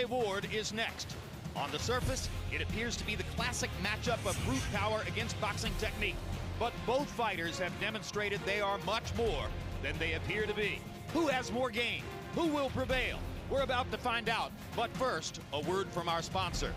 Ward is next. On the surface, it appears to be the classic matchup of brute power against boxing technique. But both fighters have demonstrated they are much more than they appear to be. Who has more game? Who will prevail? We're about to find out. But first, a word from our sponsor.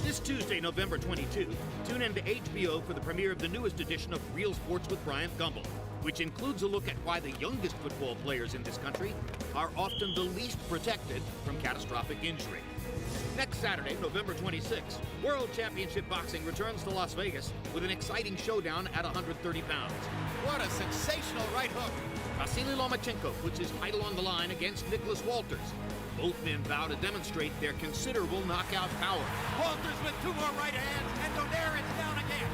This Tuesday, November 22, tune in to HBO for the premiere of the newest edition of Real Sports with Bryant Gumbel, which includes a look at why the youngest football players in this country are often the least protected from catastrophic injury. Next Saturday, November 26, World Championship Boxing returns to Las Vegas with an exciting showdown at 130 pounds. What a sensational right hook! Vasily Lomachenko puts his title on the line against Nicholas Walters. Both men vow to demonstrate their considerable knockout power. Walters with two more right hands, and O'Dare is down again.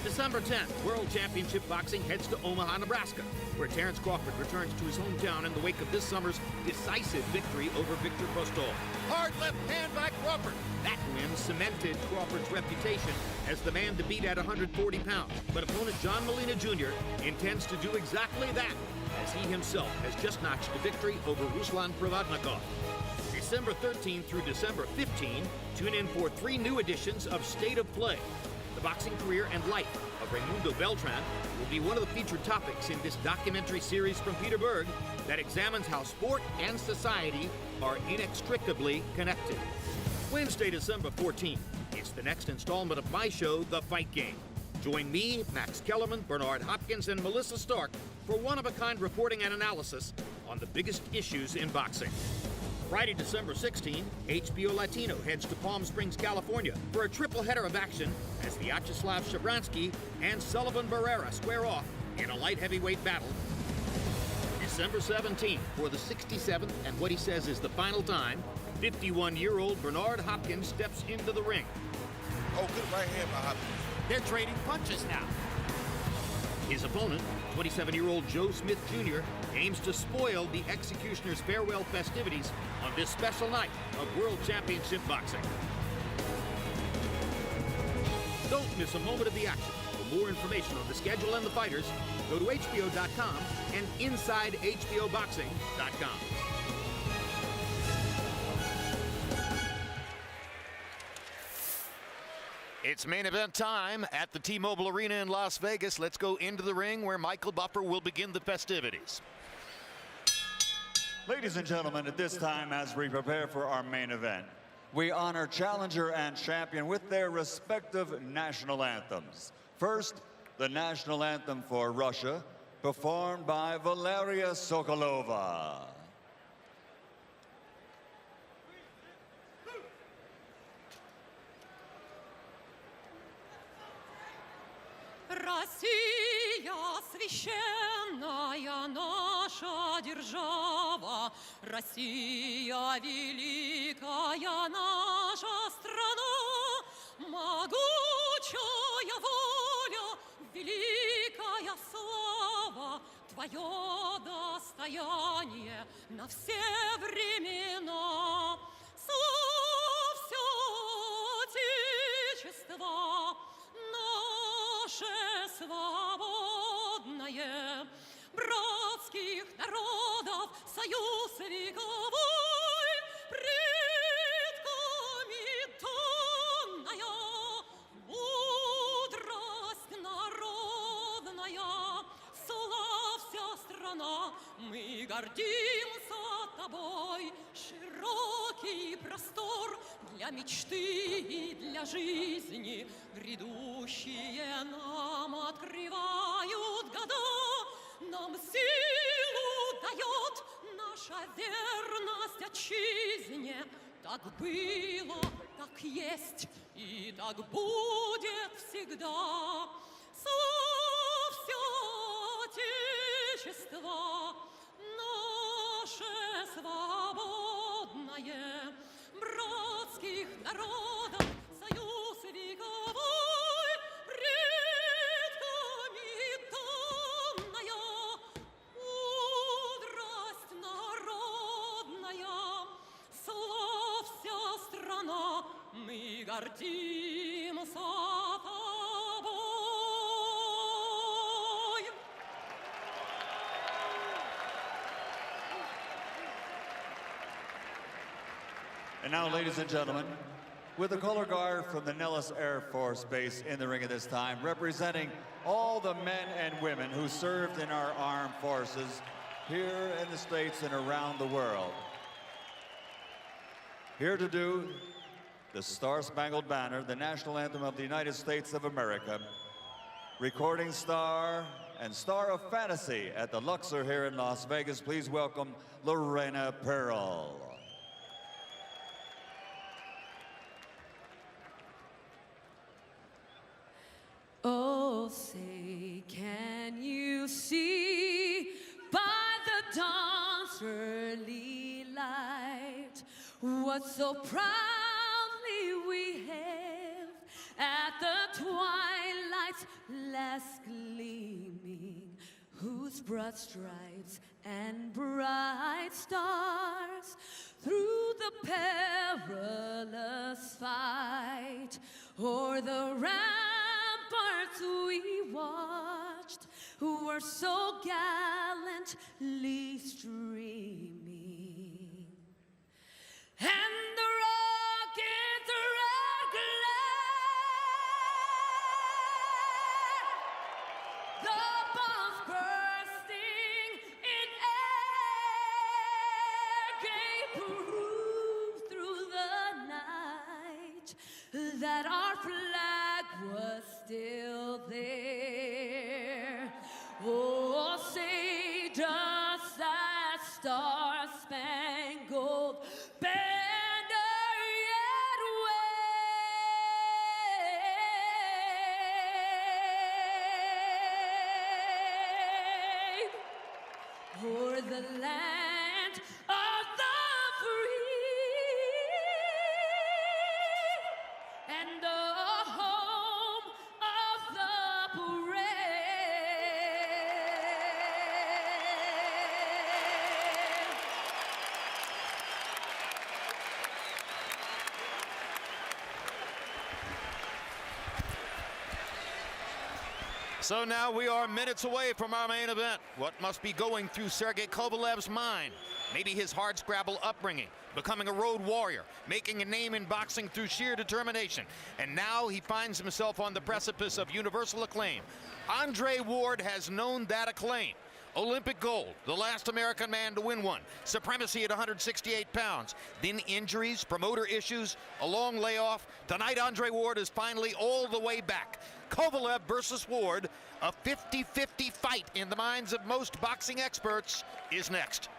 December 10th, World Championship Boxing heads to Omaha, Nebraska, where Terrence Crawford returns to his hometown in the wake of this summer's decisive victory over Victor Postol. Hard left hand by Crawford. That win cemented Crawford's reputation as the man to beat at 140 pounds. But opponent John Molina Jr. intends to do exactly that, as he himself has just notched a victory over Ruslan Provodnikov. December 13 through December 15, tune in for 3 new editions of State of Play. The boxing career and life of Raimundo Beltran will be one of the featured topics in this documentary series from Peter Berg that examines how sport and society are inextricably connected. Wednesday, December 14th, it's the next installment of my show, The Fight Game. Join me, Max Kellerman, Bernard Hopkins, and Melissa Stark for one-of-a-kind reporting and analysis on the biggest issues in boxing. Friday, December 16, HBO Latino heads to Palm Springs, California for a triple header of action as Vyacheslav Shabransky and Sullivan Barrera square off in a light heavyweight battle. December 17th, for the 67th and what he says is the final time, 51-year-old Bernard Hopkins steps into the ring. Oh, good right hand by Hopkins. They're trading punches now. His opponent, 27-year-old Joe Smith Jr., aims to spoil the Executioner's farewell festivities on this special night of World Championship Boxing. Don't miss a moment of the action. For more information on the schedule and the fighters, go to HBO.com and InsideHBOBoxing.com. It's main event time at the T-Mobile Arena in Las Vegas. Let's go into the ring where Michael Buffer will begin the festivities. Ladies and gentlemen, at this time, as we prepare for our main event, we honor challenger and champion with their respective national anthems. First, the national anthem for Russia, performed by Valeria Sokolova. Россия, священная наша держава, Россия, великая наша страна, могучая воля, великая слава, твое достояние на все времена. Слава все Отечество наше свободное, братских народов союз вековой, предками данная мудрость народная. Славься, страна, мы гордимся тобой, широкий простор для мечты и для жизни, грядущие нам открывают года, нам силу дает наша верность отчизне. Так было, так есть и так будет всегда. Славься, Отечество наше. народов союз вековой, предками данная, мудрость народная, славься страна, мы гордимся тобой. And now, ladies and gentlemen, with the color guard from the Nellis Air Force Base in the ring at this time, representing all the men and women who served in our armed forces here in the States and around the world. Here to do the Star-Spangled Banner, the national anthem of the United States of America, recording star and star of fantasy at the Luxor here in Las Vegas. Please welcome Lorena Pearl. Oh, say, can you see by the dawn's early light what so proudly we hailed at the twilight's last gleaming, whose broad stripes and bright stars through the perilous fight o'er the ramparts we watched were so gallantly streaming, and the rocket's red glare, the bombs bursting in air, gave proof through the night that our flag was still there. Oh, say does that star-spangled banner yet wave o'er the land of the free and the home of the brave? So now we are minutes away from our main event. What must be going through Sergei Kovalev's mind? Maybe his hardscrabble upbringing, becoming a road warrior, making a name in boxing through sheer determination. And now he finds himself on the precipice of universal acclaim. Andre Ward has known that acclaim. Olympic gold, the last American man to win one. Supremacy at 168 pounds. Then injuries, promoter issues, a long layoff. Tonight, Andre Ward is finally all the way back. Kovalev versus Ward, a 50-50 fight in the minds of most boxing experts, is next.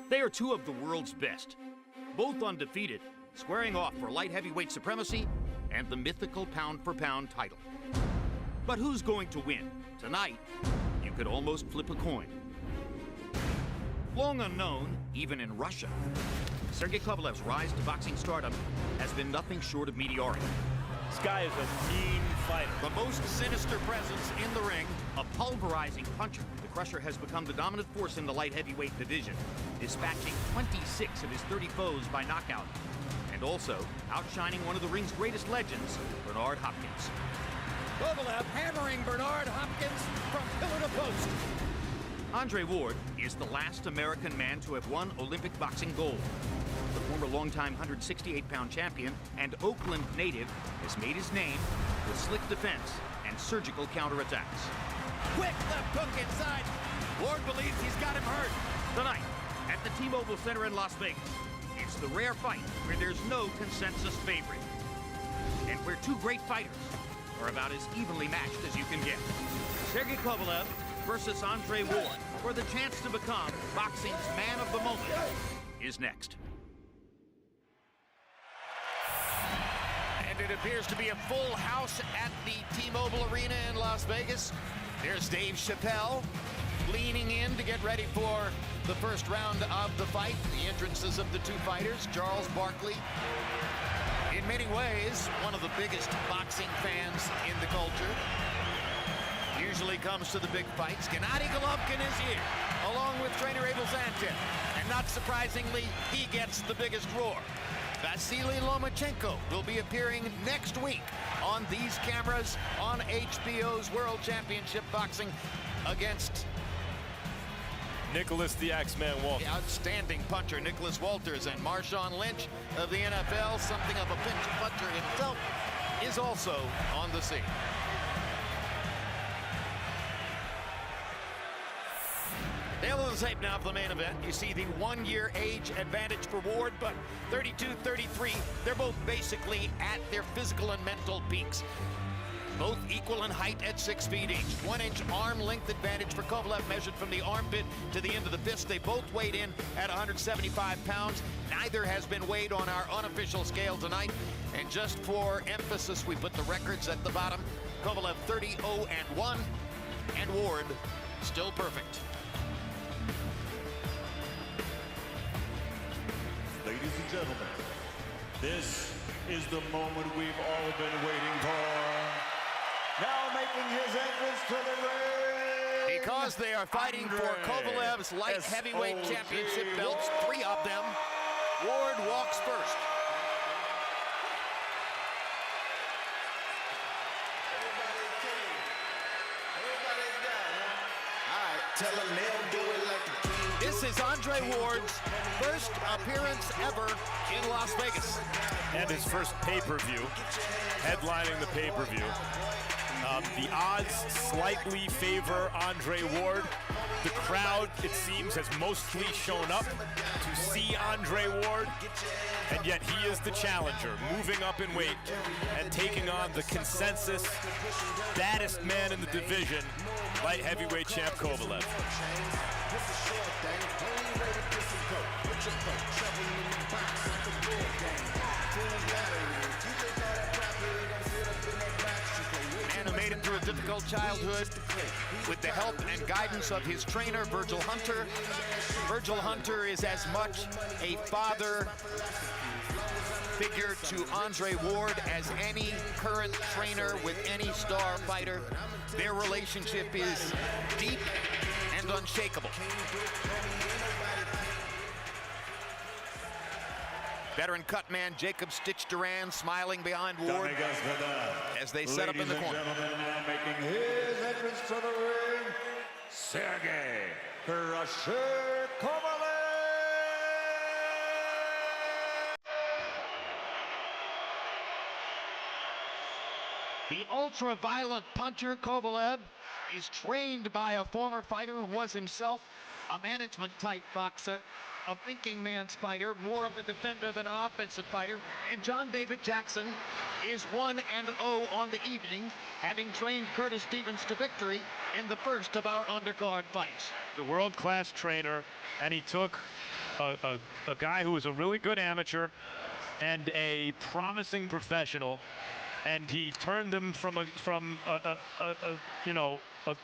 They are two of the world's best, both undefeated, squaring off for light heavyweight supremacy and the mythical pound-for-pound title. But who's going to win? Tonight, you could almost flip a coin. Long unknown, even in Russia, Sergei Kovalev's rise to boxing stardom has been nothing short of meteoric. This guy is a mean fighter. The most sinister presence in the ring, a pulverizing puncher. The Crusher has become the dominant force in the light heavyweight division, dispatching 26 of his 30 foes by knockout, and also outshining one of the ring's greatest legends, Bernard Hopkins. Kovalev hammering Bernard Hopkins from pillar to post. Andre Ward is the last American man to have won Olympic boxing gold. The former longtime 168-pound champion and Oakland native has made his name with slick defense and surgical counterattacks. Quick left hook inside. Ward believes he's got him hurt. Tonight, at the T-Mobile Center in Las Vegas, it's the rare fight where there's no consensus favorite, and where two great fighters are about as evenly matched as you can get. Sergei Kovalev versus Andre Ward for the chance to become boxing's man of the moment is next. And it appears to be a full house at the T-Mobile Arena in Las Vegas. There's Dave Chappelle, leaning in to get ready for the first round of the fight. The entrances of the two fighters, Charles Barkley, in many ways, one of the biggest boxing fans in the culture. Usually comes to the big fights. Gennady Golovkin is here, along with trainer Abel Zantin. And not surprisingly, he gets the biggest roar. Vasily Lomachenko will be appearing next week on these cameras on HBO's World Championship Boxing against Nicholas the Axeman Walters. the outstanding puncher Nicholas Walters, and Marshawn Lynch of the NFL, something of a pinch puncher himself, is also on the scene. Tail of the tape now for the main event. You see the 1-year age advantage for Ward, but 32, 33, they're both basically at their physical and mental peaks. Both equal in height at 6 feet each. 1-inch arm length advantage for Kovalev, measured from the armpit to the end of the fist. They both weighed in at 175 pounds. Neither has been weighed on our unofficial scale tonight. And just for emphasis, we put the records at the bottom. Kovalev 30-0-1, and Ward still perfect. Ladies and gentlemen, this is the moment we've all been waiting for. Now making his entrance to the ring. Because they are fighting for Kovalev's light heavyweight championship belts, 3 of them, Ward walks first. This is Andre Ward's first appearance ever in Las Vegas. And his first pay-per-view, headlining the pay-per-view. The odds slightly favor Andre Ward. The crowd, it seems, has mostly shown up to see Andre Ward, and yet he is the challenger, moving up in weight and taking on the consensus baddest man in the division, light heavyweight champ Kovalev. Man who made it through a difficult childhood with the help and guidance of his trainer, Virgil Hunter. Virgil Hunter is as much a father figure to Andre Ward as any current trainer with any star fighter. Their relationship is deep and unshakable. Veteran cutman Jacob Stitch Duran smiling behind Ward as they set up in the corner. Ladies and gentlemen, now making his entrance to the ring, Sergei Kovalev. The ultra-violent puncher Kovalev is trained by a former fighter who was himself a management-type boxer, a thinking man's fighter, more of a defender than an offensive fighter. And John David Jackson is 1-0 on the evening, having trained Curtis Stevens to victory in the first of our undercard fights. The world-class trainer, and he took a guy who was a really good amateur and a promising professional, and he turned him from a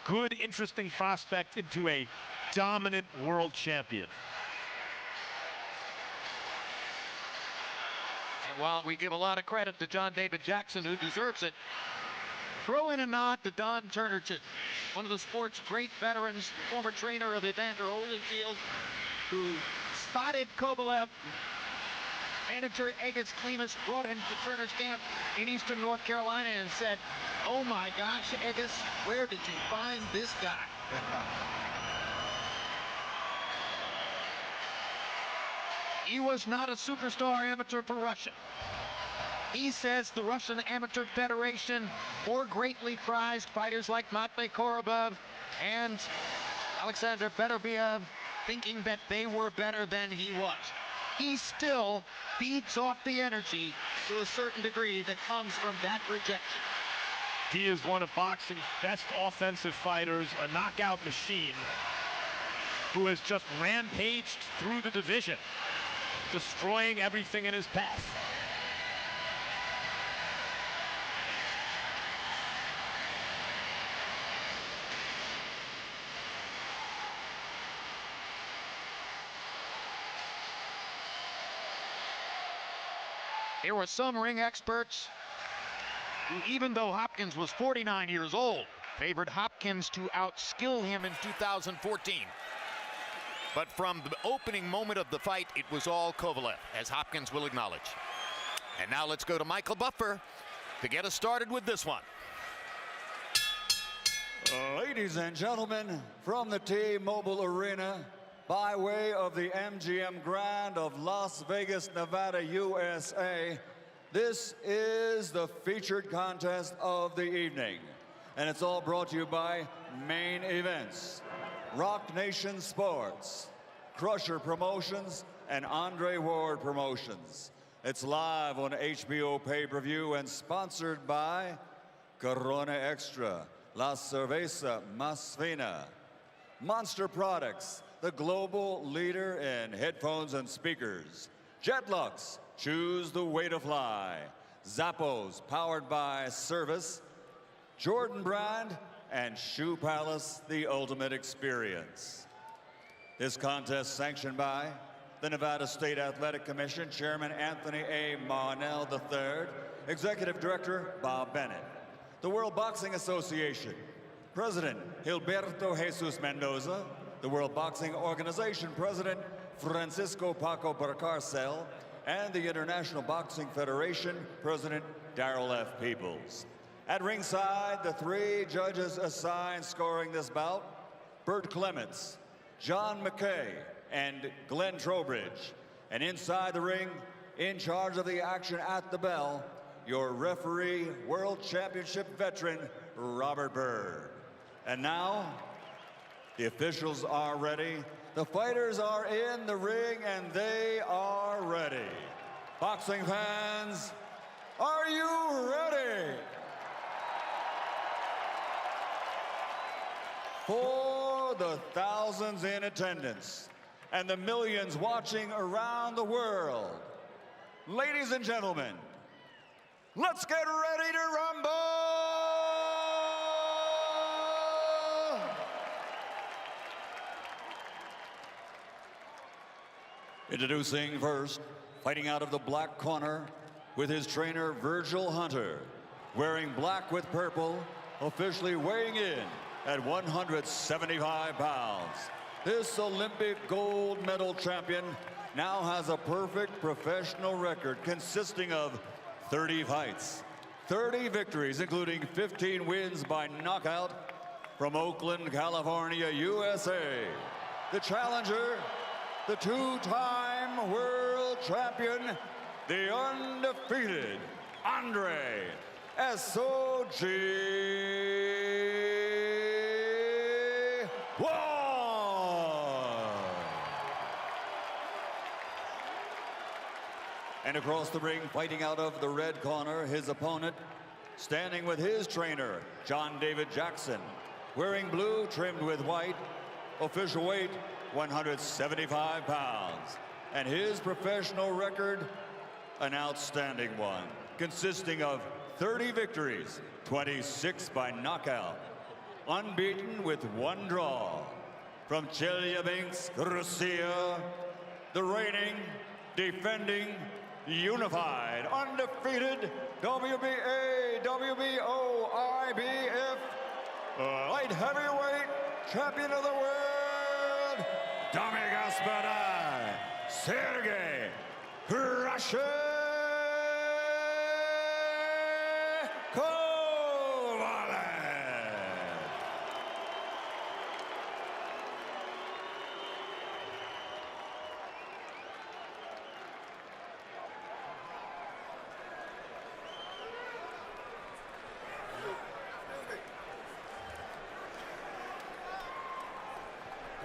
good, interesting prospect into a dominant world champion. And while we give a lot of credit to John David Jackson, who deserves it, throw in a nod to Don Turnerton, one of the sport's great veterans, former trainer of Evander Holyfield, who spotted Kovalev. Manager Agus Klimas brought him to Turner's camp in eastern North Carolina and said, "Oh my gosh, Agus, where did you find this guy?" He was not a superstar amateur for Russia. He says the Russian Amateur Federation more greatly prized fighters like Matvey Korobov and Alexander Beterbiev, thinking that they were better than he was. He still feeds off the energy to a certain degree that comes from that rejection. He is one of boxing's best offensive fighters, a knockout machine, who has just rampaged through the division, destroying everything in his path. There were some ring experts who, even though Hopkins was 49 years old, favored Hopkins to outskill him in 2014. But from the opening moment of the fight, it was all Kovalev, as Hopkins will acknowledge. And now let's go to Michael Buffer to get us started with this one. Ladies and gentlemen, from the T-Mobile Arena, by way of the MGM Grand of Las Vegas, Nevada, USA, this is the featured contest of the evening. And it's all brought to you by Main Events, Rock Nation Sports, Crusher Promotions, and Andre Ward Promotions. It's live on HBO pay-per-view and sponsored by Corona Extra, La Cerveza Más Fina, Monster Products, the global leader in headphones and speakers, Jetlux, choose the way to fly, Zappos, powered by Service, Jordan Brand, and Shoe Palace, the ultimate experience. This contest sanctioned by the Nevada State Athletic Commission, Chairman Anthony A. Marnell III, Executive Director Bob Bennett. The World Boxing Association, President Gilberto Jesus Mendoza, the World Boxing Organization, President Francisco Paco Barcarcel, and the International Boxing Federation, President Darrell F. Peoples. At ringside, the three judges assigned scoring this bout, Bert Clements, John McKay, and Glenn Trowbridge. And inside the ring, in charge of the action at the bell, your referee, World Championship veteran, Robert Byrd. And now, the officials are ready. The fighters are in the ring, and they are ready. Boxing fans, are you ready? For the thousands in attendance and the millions watching around the world, ladies and gentlemen, let's get ready to rumble! Introducing first, fighting out of the black corner with his trainer Virgil Hunter, wearing black with purple, officially weighing in at 175 pounds. This Olympic gold medal champion now has a perfect professional record consisting of 30 fights, 30 victories, including 15 wins by knockout from Oakland, California, USA. The challenger, the two-time world champion, the undefeated Andre Ward. And across the ring, fighting out of the red corner, his opponent, standing with his trainer, John David Jackson, wearing blue trimmed with white, official weight 175 pounds. And his professional record, an outstanding one, consisting of 30 victories, 26 by knockout, unbeaten with one draw. From Chelyabinsk, Russia, the reigning, defending, unified, undefeated WBA, WBO, IBF light heavyweight champion of the world, Dami Gospoda, Sergei Kovalov.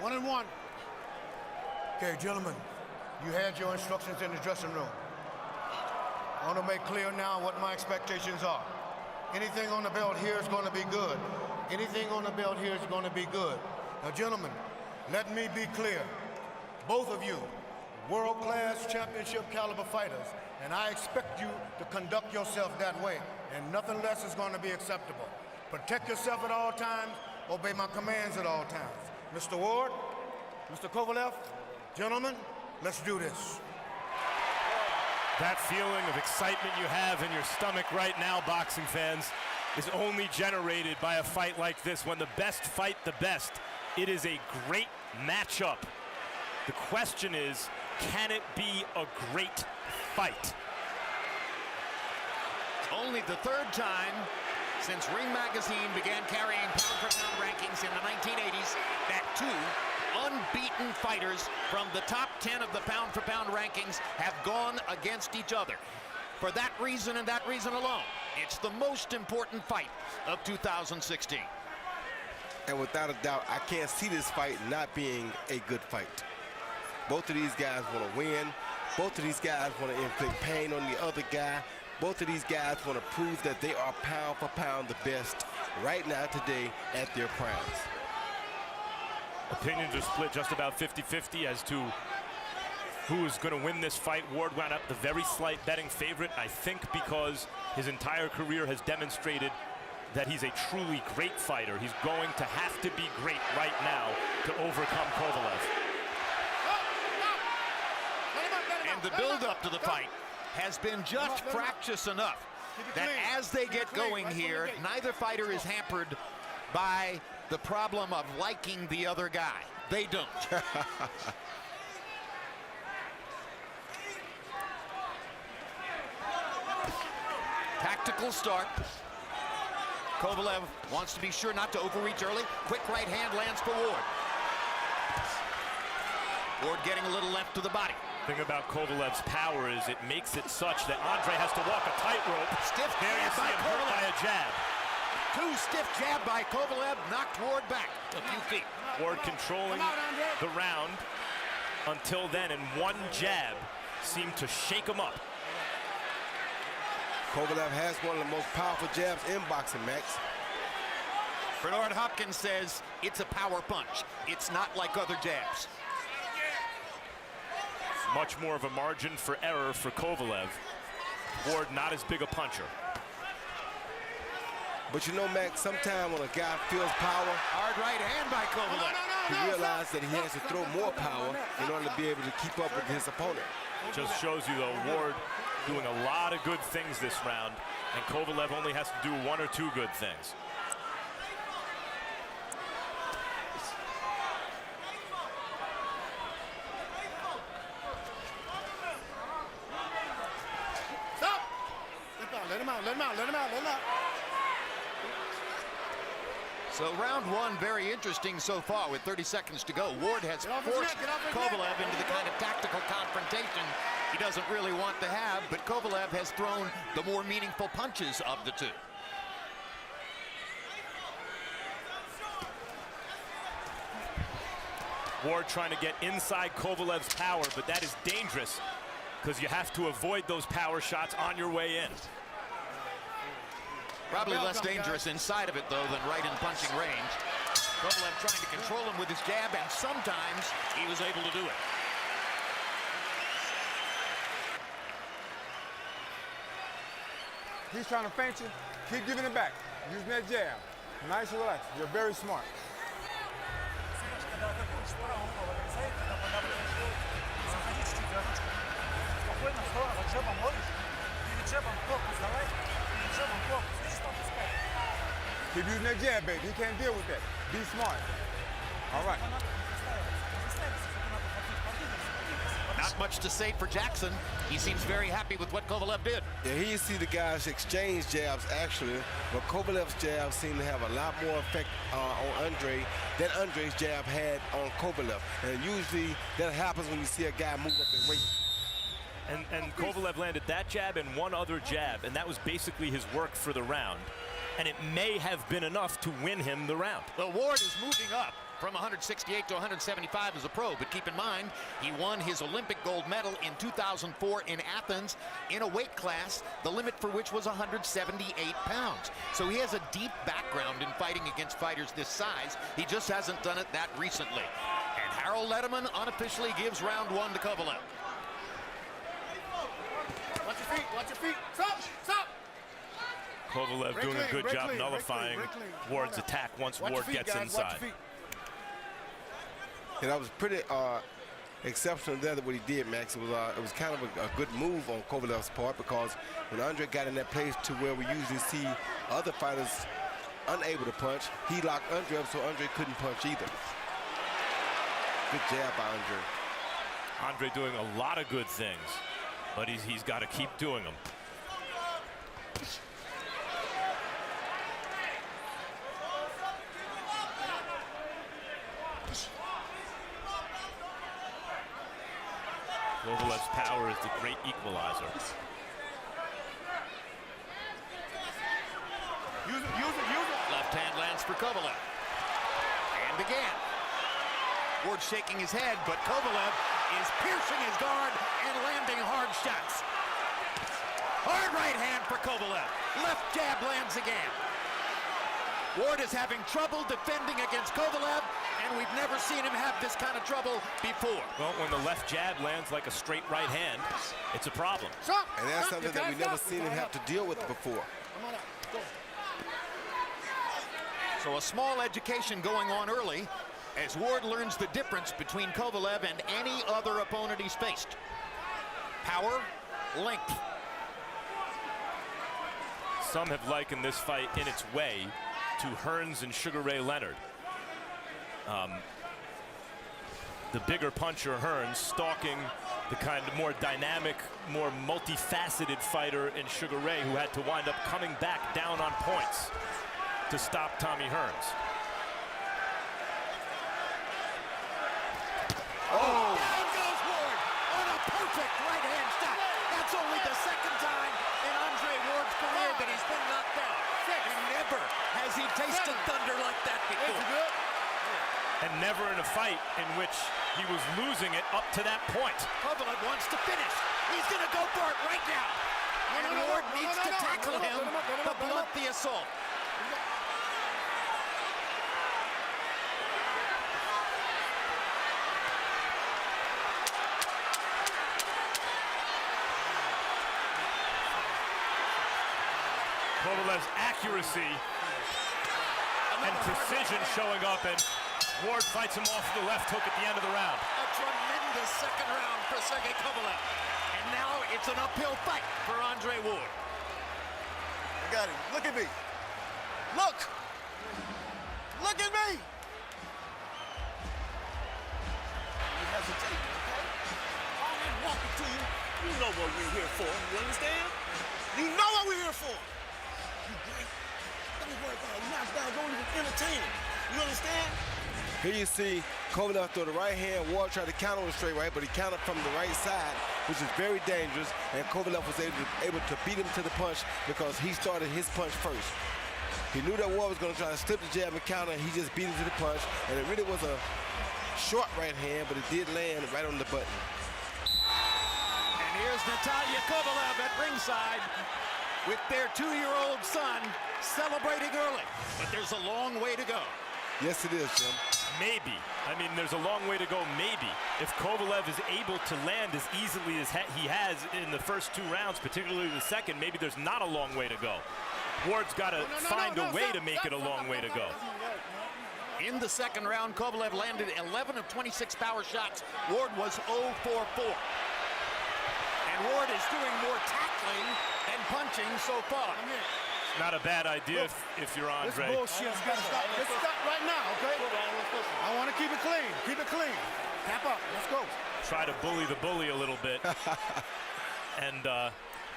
One and one. Okay, gentlemen, you had your instructions in the dressing room. I want to make clear now what my expectations are. Anything on the belt here is going to be good. Anything on the belt here is going to be good. Now, gentlemen, let me be clear. Both of you, world-class championship caliber fighters, and I expect you to conduct yourself that way, and nothing less is going to be acceptable. Protect yourself at all times, obey my commands at all times. Mr. Ward, Mr. Kovalev, gentlemen, let's do this. That feeling of excitement you have in your stomach right now, boxing fans, is only generated by a fight like this. When the best fight the best, it is a great matchup. The question is, can it be a great fight? Only the third time since Ring Magazine began carrying pound-for-pound rankings in the 1980s that two unbeaten fighters from the top 10 of the pound-for-pound rankings have gone against each other. For that reason and that reason alone, it's the most important fight of 2016. And without a doubt, I can't see this fight not being a good fight. Both of these guys want to win. Both of these guys want to inflict pain on the other guy. Both of these guys want to prove that they are pound for pound the best right now today at their primes. Opinions are split just about 50-50 as to who is going to win this fight. Ward wound up the very slight betting favorite, I think because his entire career has demonstrated that he's a truly great fighter. He's going to have to be great right now to overcome Kovalev. And the build-up to the fight has been just fractious enough that as they get going here, neither fighter is hampered by the problem of liking the other guy. They don't. Tactical start. Kovalev wants to be sure not to overreach early. Quick right hand lands for Ward. Ward getting a little left to the body. The thing about Kovalev's power is it makes it such that Andre has to walk a tightrope. Stiff There you jab see by him hurt by Kovalev. a jab. Two stiff jab by Kovalev knocked Ward back a few feet. Ward controlling the round until then, and one jab seemed to shake him up. Kovalev has one of the most powerful jabs in boxing, Max. Bernard Hopkins says it's a power punch. It's not like other jabs. Much more of a margin for error for Kovalev. Ward not as big a puncher. But you know, Max, sometimes when a guy feels power, Hard right hand by Kovalev. he realizes that he has to throw more power in order to be able to keep up with his opponent. Just shows you, though, Ward doing a lot of good things this round, and Kovalev only has to do one or two good things. Stop! Let him out, let him out, let him out, let him out. So round one, very interesting so far with 30 seconds to go. Ward has forced Kovalev into the kind of tactical confrontation he doesn't really want to have, but Kovalev has thrown the more meaningful punches of the two. Ward trying to get inside Kovalev's power, but that is dangerous because you have to avoid those power shots on your way in. Probably less dangerous inside of it, though, than right in punching range. Kovalev trying to control him with his jab, and sometimes he was able to do it. He's trying to feint you. Keep giving it back. Using that jab. Nice and relaxed. You're very smart. Keep using that jab, baby. He can't deal with that. Be smart. All right. Not much to say for Jackson. He seems very happy with what Kovalev did. Yeah, here you see the guys exchange jabs, actually, but Kovalev's jab seemed to have a lot more effect on Andre than Andre's jab had on Kovalev. And usually that happens when you see a guy move up in weight. And Kovalev landed that jab and one other jab, and that was basically his work for the round. And it may have been enough to win him the round. The Ward is moving up from 168 to 175 as a pro, but keep in mind, he won his Olympic gold medal in 2004 in Athens in a weight class, the limit for which was 178 pounds. So he has a deep background in fighting against fighters this size. He just hasn't done it that recently. And Harold Letterman unofficially gives round one to Kovalev. Watch your feet, watch your feet. Stop, stop. Kovalev doing a good job nullifying Ward's attack once Ward gets inside. Yeah, that was pretty exceptional there what he did, Max. It was kind of a good move on Kovalev's part, because when Andre got in that place to where we usually see other fighters unable to punch, he locked Andre up so Andre couldn't punch either. Good jab by Andre. Andre doing a lot of good things, but he's got to keep doing them. Kovalev's power is the great equalizer. Use it. Left hand lands for Kovalev. And again. Ward shaking his head, but Kovalev is piercing his guard and landing hard shots. Hard right hand for Kovalev. Left jab lands again. Ward is having trouble defending against Kovalev, and we've never seen him have this kind of trouble before. Well, when the left jab lands like a straight right hand, it's a problem. And that's something that we've never seen him have to deal with before. So a small education going on early as Ward learns the difference between Kovalev and any other opponent he's faced. Power, length. Some have likened this fight in its way to Hearns and Sugar Ray Leonard. The bigger puncher Hearns stalking the kind of more dynamic, more multifaceted fighter in Sugar Ray, who had to wind up coming back down on points to stop Tommy Hearns. Oh! Down goes Ward on a perfect right-hand shot. That's only the second time in Andre Ward's career that he's been knocked down. And never has he tasted thunder like that before. And never in a fight in which he was losing it up to that point. Kovalev wants to finish. He's going to go for it right now. And Ward needs to tackle him to blunt the assault. Kovalev's accuracy and precision showing up, and Ward fights him off the left hook at the end of the round. A tremendous second round for Sergei Kovalev. And now it's an uphill fight for Andre Ward. I got him. Look at me. Look. Look at me. You hesitate, okay? I'm just walking to you. You know what we're here for. You understand? You know what we're here for. You great. Don't worry about a knockdown. Don't even entertain it. You understand? Here you see Kovalev throw the right hand. Ward tried to counter with straight right, but he countered from the right side, which is very dangerous. And Kovalev was able to beat him to the punch because he started his punch first. He knew that Ward was going to try to slip the jab and counter. He just beat him to the punch. And it really was a short right hand, but it did land right on the button. And here's Natalia Kovalev at ringside with their 2-year-old son celebrating early. But there's a long way to go. Yes, it is, Jim. Maybe. I mean, there's a long way to go, maybe. If Kovalev is able to land as easily as he has in the first 2 rounds, particularly the second, maybe there's not a long way to go. Ward's got to find a way to make it a long way to go. In the second round, Kovalev landed 11 of 26 power shots. Ward was 0 for 4. And Ward is doing more tackling than punching so far. Not a bad idea if you're Andre. This bullshit's got to stop. Let's stop right now, okay? I want to keep it clean. Keep it clean. Tap up. Let's go. Try to bully the bully a little bit. And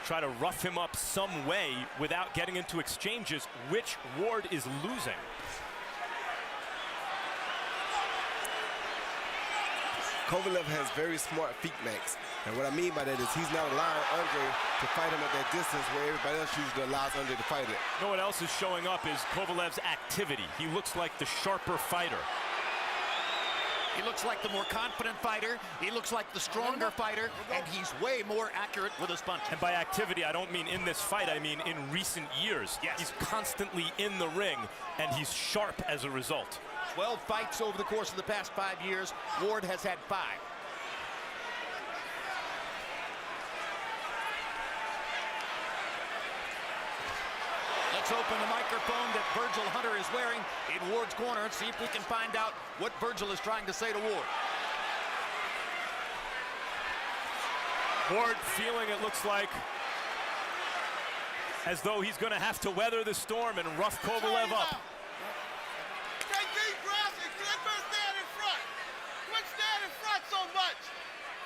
try to rough him up some way without getting into exchanges, which Ward is losing. Kovalev has very smart feet, Max. And what I mean by that is he's not allowing Andre to fight him at that distance where everybody else usually allows Andre to fight it. You know what else is showing up is Kovalev's activity. He looks like the sharper fighter. He looks like the more confident fighter. He looks like the stronger fighter, and he's way more accurate with his punch. And by activity, I don't mean in this fight, I mean in recent years. Yes. He's constantly in the ring, and he's sharp as a result. 12 fights over the course of the past 5 years. Ward has had 5. Let's open the microphone that Virgil Hunter is wearing in Ward's corner and see if we can find out what Virgil is trying to say to Ward. Ward feeling, it looks like, as though he's going to have to weather the storm and rough Kovalev up. Take deep breaths and quit standing in front. Quit standing in front so much.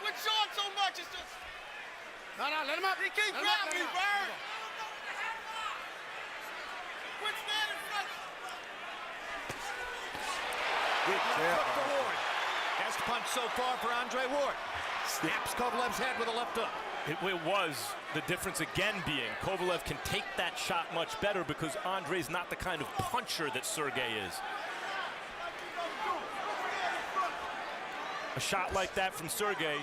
Quit showing so much. It's just... No, let him up. He keep grabbing me, Bird. Quit standing in front. Good hook for Ward. Best punch so far for Andre Ward. Snaps Kovalev's head with a left hook. It was the difference again being Kovalev can take that shot much better because Andre's not the kind of puncher that Sergei is. A shot like that from Sergei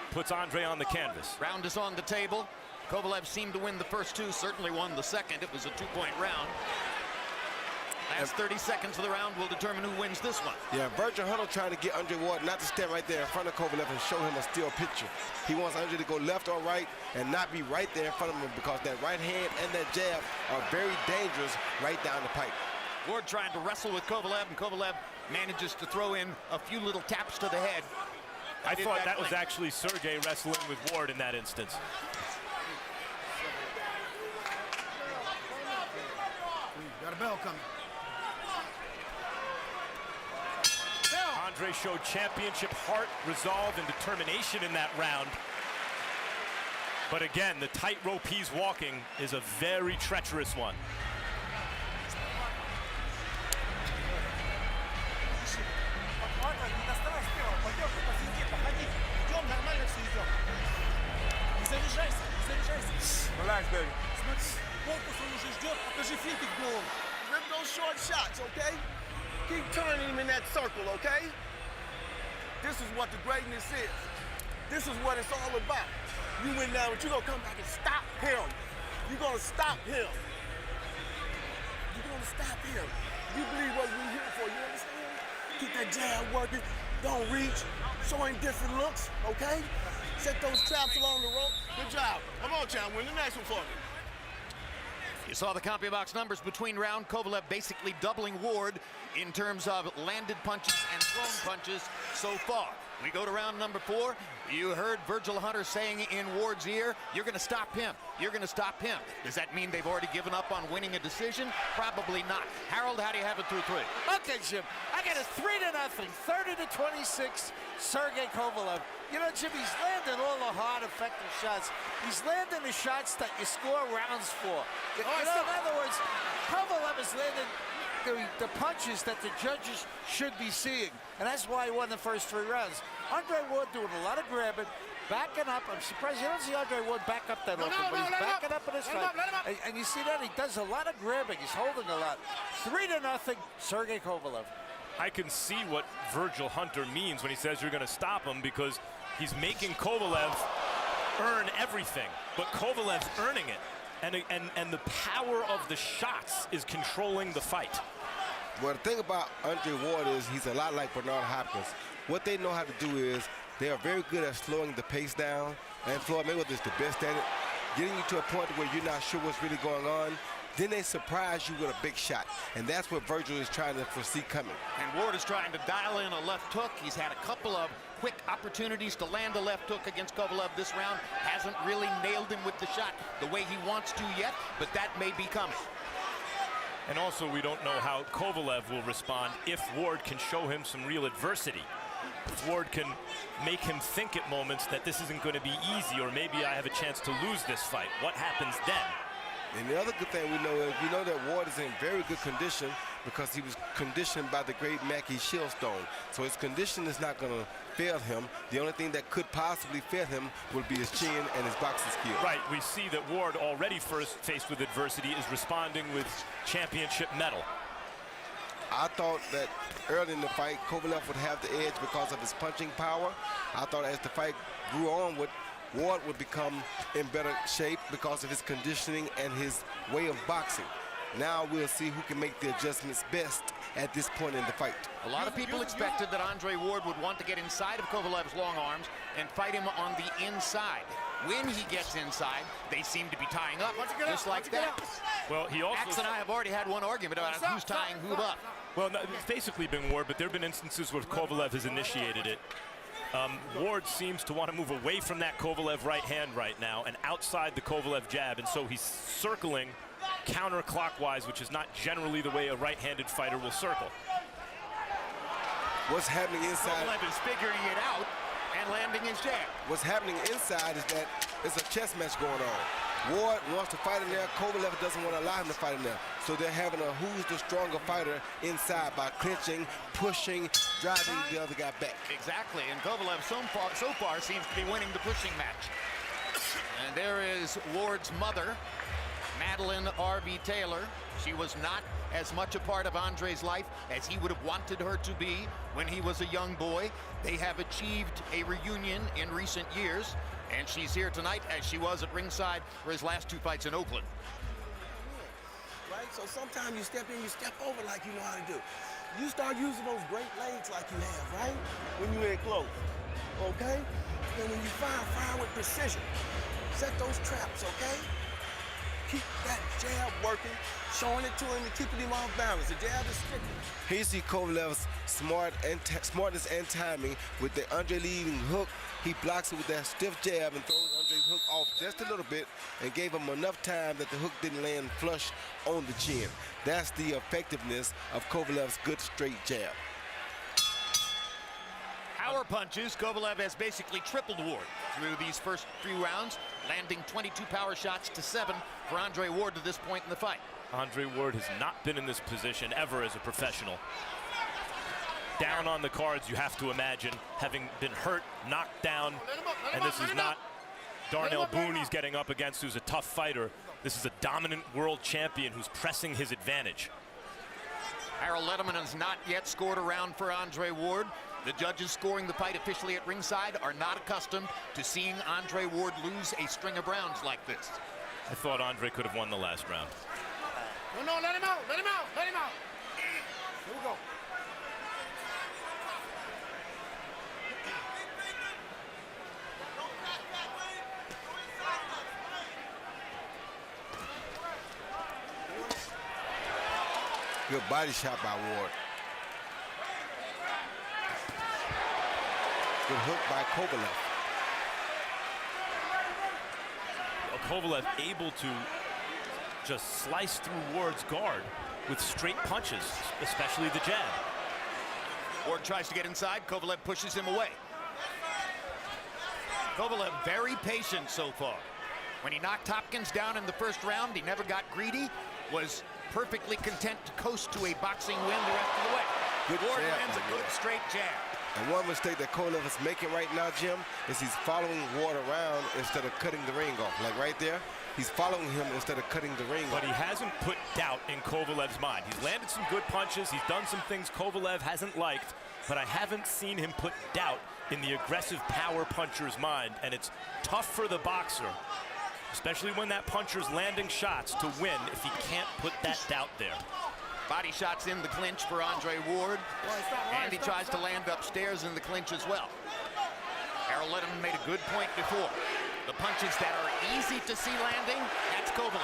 puts Andre on the canvas. Round is on the table. Kovalev seemed to win the first two, certainly won the second. It was a 2-point round. Last 30 seconds of the round will determine who wins this one. Yeah, Virgil Hunter trying to get Andre Ward not to stand right there in front of Kovalev and show him a still picture. He wants Andre to go left or right and not be right there in front of him because that right hand and that jab are very dangerous right down the pipe. Ward trying to wrestle with Kovalev, and Kovalev manages to throw in a few little taps to the head. I thought that was actually Sergei wrestling with Ward in that instance. Got a bell coming. Andre showed championship heart, resolve, and determination in that round. But again, the tightrope he's walking is a very treacherous one. Relax, baby. Rip those short shots, okay? Keep turning him in that circle, okay? This is what the greatness is. This is what it's all about. You went down, but you're gonna come back and stop him. You're gonna stop him. You're gonna stop him. You believe what we're here for, you understand? Keep that jab working. Don't reach. Showing different looks, okay? Set those traps along the rope. Good job. Come on, Chan, win the next one for me. You saw the CompuBox numbers between round. Kovalev basically doubling Ward in terms of landed punches and thrown punches so far. We go to round number 4. You heard Virgil Hunter saying in Ward's ear, you're going to stop him. You're going to stop him. Does that mean they've already given up on winning a decision? Probably not. Harold, how do you have it through 3? Okay, Jim. I got a 3-0, 30-26, Sergei Kovalev. You know, Jim, he's landing all the hard, effective shots. He's landing the shots that you score rounds for. You know, in other words, Kovalev is landing the punches that the judges should be seeing. And that's why he won the first 3 rounds. Andre Ward doing a lot of grabbing, backing up. I'm surprised you don't see Andre Ward back up that often, but he's backing up in his fight. And you see that? He does a lot of grabbing. He's holding a lot. 3-0, Sergei Kovalev. I can see what Virgil Hunter means when he says you're going to stop him because he's making Kovalev earn everything. But Kovalev's earning it. And the power of the shots is controlling the fight. Well, the thing about Andre Ward is he's a lot like Bernard Hopkins. What they know how to do is they are very good at slowing the pace down. And Floyd Mayweather is the best at it, getting you to a point where you're not sure what's really going on. Then they surprise you with a big shot. And that's what Virgil is trying to foresee coming. And Ward is trying to dial in a left hook. He's had a couple of quick opportunities to land a left hook against Kovalev this round. Hasn't really nailed him with the shot the way he wants to yet, but that may be coming. And also, we don't know how Kovalev will respond if Ward can show him some real adversity. If Ward can make him think at moments that this isn't going to be easy, or maybe I have a chance to lose this fight. What happens then? And the other good thing we know is we know that Ward is in very good condition because he was conditioned by the great Mackie Shieldstone. So his condition is not going to fail him. The only thing that could possibly fail him will be his chin and his boxing skill. Right, we see that Ward, already first faced with adversity, is responding with championship mettle. I thought that early in the fight, Kovalev would have the edge because of his punching power. I thought as the fight grew on, Ward would become in better shape because of his conditioning and his way of boxing. Now we'll see who can make the adjustments best at this point in the fight. A lot of people expected that Andre Ward would want to get inside of Kovalev's long arms and fight him on the inside. When he gets inside, they seem to be tying up, just like that. Well, he also... Max and I have already had one argument about who's tying who up. Well, no, it's basically been Ward, but there have been instances where Kovalev has initiated it. Ward seems to want to move away from that Kovalev right hand right now and outside the Kovalev jab, and so he's circling counterclockwise, which is not generally the way a right-handed fighter will circle. What's happening inside? Kovalev is figuring it out and landing his jab. What's happening inside is that it's a chess match going on. Ward wants to fight in there. Kovalev doesn't want to allow him to fight in there. So they're having a who's the stronger fighter inside by clinching, pushing, driving the other guy back. Exactly, and Kovalev so far seems to be winning the pushing match. And there is Ward's mother, Madeline R.V. Taylor. She was not as much a part of Andre's life as he would have wanted her to be when he was a young boy. They have achieved a reunion in recent years, and she's here tonight as she was at ringside for his last 2 fights in Oakland. Right? So sometimes you step in, you step over like you know how to do. You start using those great legs like you have, right? When you're in close, okay? And when you fire with precision. Set those traps, okay? Keep that jab working, showing it to him and keeping him off balance. The jab is strictly. Here you see Kovalev's smartness and timing with the Andre leading hook. He blocks it with that stiff jab and throws Andre's hook off just a little bit and gave him enough time that the hook didn't land flush on the chin. That's the effectiveness of Kovalev's good straight jab. Power punches, Kovalev has basically tripled Ward through these first 3 rounds, landing 22 power shots to 7 for Andre Ward to this point in the fight. Andre Ward has not been in this position ever as a professional. Down on the cards, you have to imagine, having been hurt, knocked down, and this is not Darnell Boone he's getting up against, who's a tough fighter. This is a dominant world champion who's pressing his advantage. Harold Letterman has not yet scored a round for Andre Ward. The judges scoring the fight officially at ringside are not accustomed to seeing Andre Ward lose a string of rounds like this. I thought Andre could have won the last round. No, let him out, let him out, let him out. Here we go. Good body shot by Ward. Good hook by Kovalev. Kovalev able to just slice through Ward's guard with straight punches, especially the jab. Ward tries to get inside, Kovalev pushes him away. Kovalev very patient so far. When he knocked Hopkins down in the first round, he never got greedy, was perfectly content to coast to a boxing win the rest of the way. Good Ward jab, lands a good straight jab. And one mistake that Kovalev is making right now, Jim, is he's following Ward around instead of cutting the ring off. Like right there, he's following him instead of cutting the ring off. But he hasn't put doubt in Kovalev's mind. He's landed some good punches. He's done some things Kovalev hasn't liked, but I haven't seen him put doubt in the aggressive power puncher's mind. And it's tough for the boxer, especially when that puncher's landing shots, to win if he can't put that doubt there. Body shots in the clinch for Andre Ward, and he tries to land upstairs in the clinch as well. Harold Letterman made a good point before. The punches that are easy to see landing, that's Kovalev.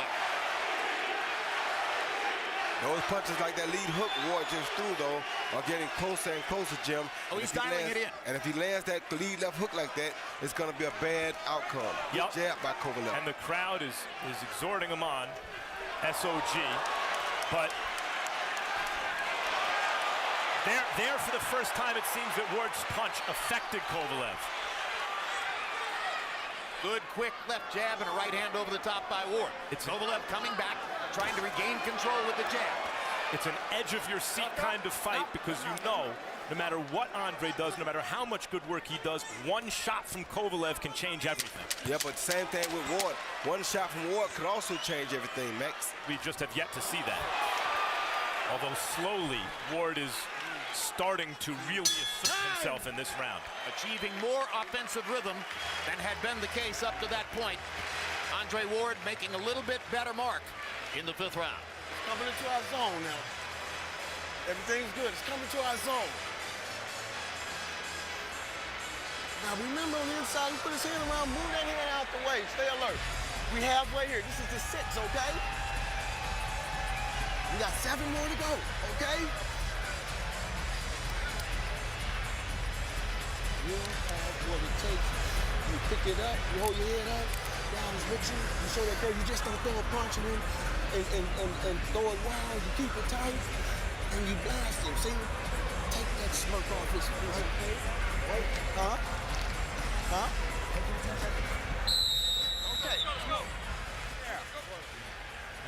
Those punches like that lead hook Ward just threw, though, are getting closer and closer, Jim. Oh, he's dialing it in. And if he lands that lead left hook like that, it's going to be a bad outcome. Good jab by Kovalev. And the crowd is exhorting him on, SOG, but there for the first time, it seems that Ward's punch affected Kovalev. Good quick left jab and a right hand over the top by Ward. It's Kovalev coming back, trying to regain control with the jab. It's an edge of your seat kind of fight because you know, no matter what Andre does, no matter how much good work he does, one shot from Kovalev can change everything. Yeah, but same thing with Ward. One shot from Ward could also change everything, Max. We just have yet to see that. Although slowly, Ward is starting to really assert himself in this round. Achieving more offensive rhythm than had been the case up to that point. Andre Ward making a little bit better mark in the 5th round. Coming into our zone now. Everything's good. It's coming to our zone. Now remember, on the inside, he put his hand around, move that hand out the way. Stay alert. We halfway here. This is the 6, okay? We got 7 more to go, okay? You have what it takes. You pick it up, you hold your head up, down is with you, you show that curve, you just don't throw a punch and throw it wild, you keep it tight, and you blast him. See? Take that smirk off his face. Wait. Huh? Huh? Okay, let's go. Yeah.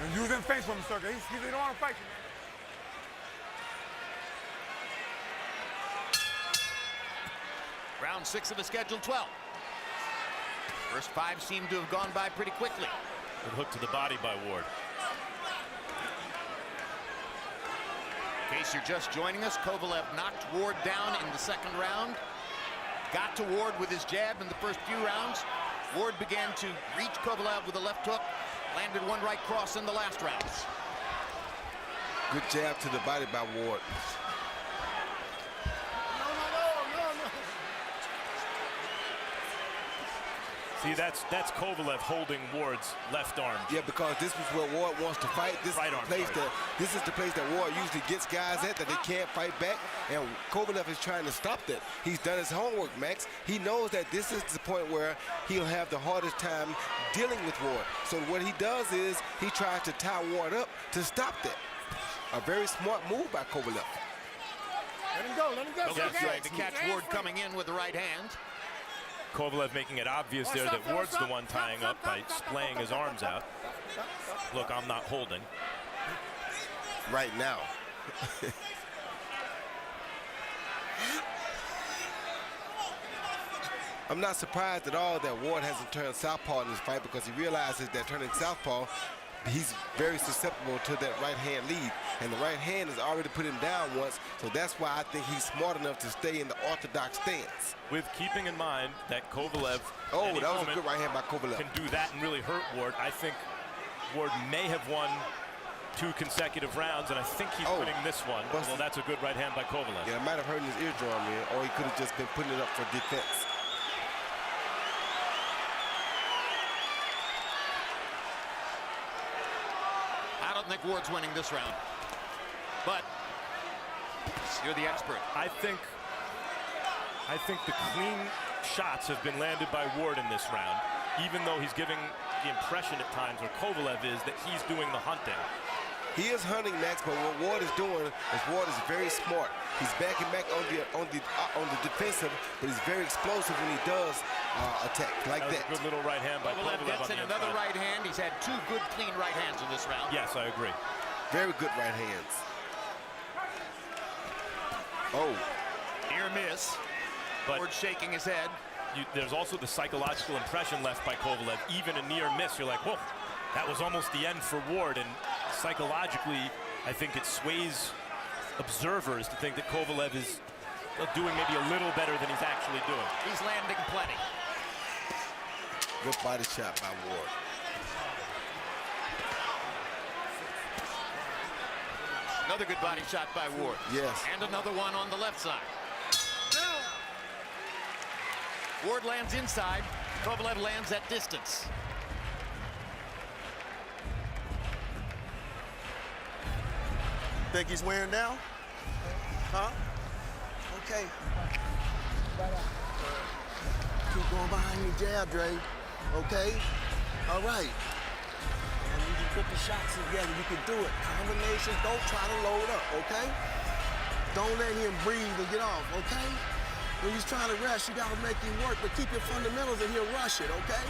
And use them feints for him, Sturgis. He don't want to fight you, man. Round 6 of the scheduled 12. First 5 seem to have gone by pretty quickly. Good hook to the body by Ward. In case you're just joining us, Kovalev knocked Ward down in the second round. Got to Ward with his jab in the first few rounds. Ward began to reach Kovalev with a left hook. Landed one right cross in the last round. Good jab to the body by Ward. See, that's Kovalev holding Ward's left arm. Yeah, because this is where Ward wants to fight. This right is the place that Ward usually gets guys at that they can't fight back, and Kovalev is trying to stop that. He's done his homework, Max. He knows that this is the point where he'll have the hardest time dealing with Ward. So what he does is he tries to tie Ward up to stop that. A very smart move by Kovalev. Let him go, let him go. Kovalev trying to catch Ward coming in with the right hand. Kovalev making it obvious there that Ward's the one tying up by splaying his arms out. Look, I'm not holding. Right now. I'm not surprised at all that Ward hasn't turned southpaw in this fight, because he realizes that turning southpaw, he's very susceptible to that right hand lead, and the right hand has already put him down once, so that's why I think he's smart enough to stay in the orthodox stance. With keeping in mind that Kovalev that was a good right hand by Kovalev. Can do that and really hurt Ward. I think Ward may have won 2 consecutive rounds, and I think he's winning this one. Well, that's a good right hand by Kovalev. Yeah, it might have hurt his eardrum, man, or he could have just been putting it up for defense. I don't think Ward's winning this round, but you're the expert. I think the clean shots have been landed by Ward in this round, even though he's giving the impression at times, or Kovalev is, that he's doing the hunting. He is hunting, Max, but what Ward is doing is Ward is very smart. He's backing back on the defensive, but he's very explosive when he does attack like that. A good little right hand by Kovalev. Gets in another right hand. He's had 2 good, clean right hands in this round. Yes, I agree. Very good right hands. Oh. Near miss. Ward shaking his head. There's also the psychological impression left by Kovalev. Even a near miss, you're like, whoa, that was almost the end for Ward. And psychologically, I think it sways observers to think that Kovalev is doing maybe a little better than he's actually doing. He's landing plenty. Good body shot by Ward. Another good body shot by Ward. Yes. And another one on the left side. Ward lands inside. Kovalev lands at distance. Think he's wearing down? Huh? Okay. Keep going behind your jab, Dre. Okay? All right. And you can put the shots together. You can do it. Combinations. Don't try to load up, okay? Don't let him breathe and get off, okay? When he's trying to rush, you got to make him work, but keep your fundamentals and he'll rush it, okay?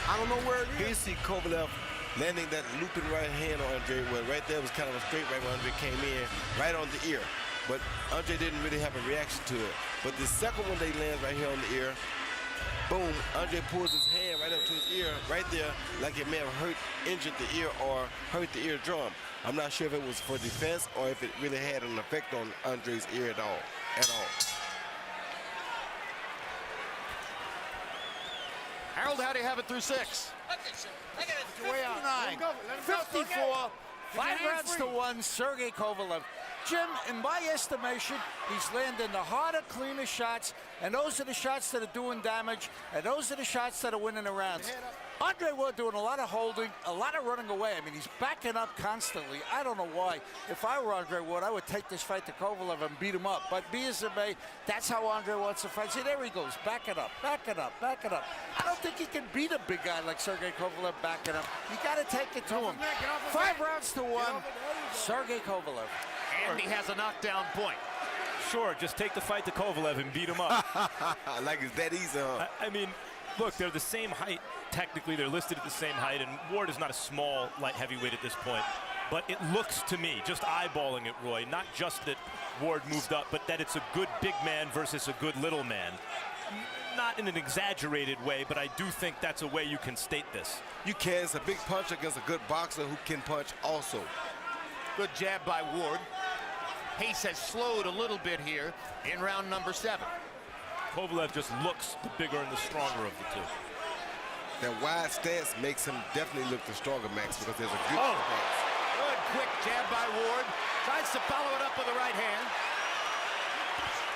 I don't know where it is. Here you see Kovalev landing that looping right hand on Andre. Well, right there was kind of a straight right when Andre came in, right on the ear. But Andre didn't really have a reaction to it. But the second one they land right here on the ear, boom, Andre pulls his hand right up to his ear, right there, like it may have injured the ear or hurt the eardrum. I'm not sure if it was for defense or if it really had an effect on Andre's ear at all. Harold, how do you have it through 6? 59, 54, 5 rounds to 1, Sergei Kovalev. Jim, in my estimation, he's landing the harder, cleaner shots, and those are the shots that are doing damage, and those are the shots that are winning the rounds. Andre Ward doing a lot of holding, a lot of running away. I mean, he's backing up constantly. I don't know why. If I were Andre Ward, I would take this fight to Kovalev and beat him up. But be as it may, that's how Andre wants to fight. See, there he goes. Back it up, back it up, back it up. I don't think he can beat a big guy like Sergei Kovalev backing up. You got to take it to him. 5 rounds to 1. Sergei Kovalev. And he has a knockdown point. Sure, just take the fight to Kovalev and beat him up. Like it's that easy, huh? I mean, look, they're the same height. Technically, they're listed at the same height, and Ward is not a small light heavyweight at this point. But it looks to me, just eyeballing it, Roy, not just that Ward moved up, but that it's a good big man versus a good little man. Not in an exaggerated way, but I do think that's a way you can state this. You can. It's a big puncher against a good boxer who can punch also. Good jab by Ward. Pace has slowed a little bit here in round number 7. Kovalev just looks the bigger and the stronger of the two. That wide stance makes him definitely look the stronger, Max, because there's a good stance. Good quick jab by Ward. Tries to follow it up with the right hand.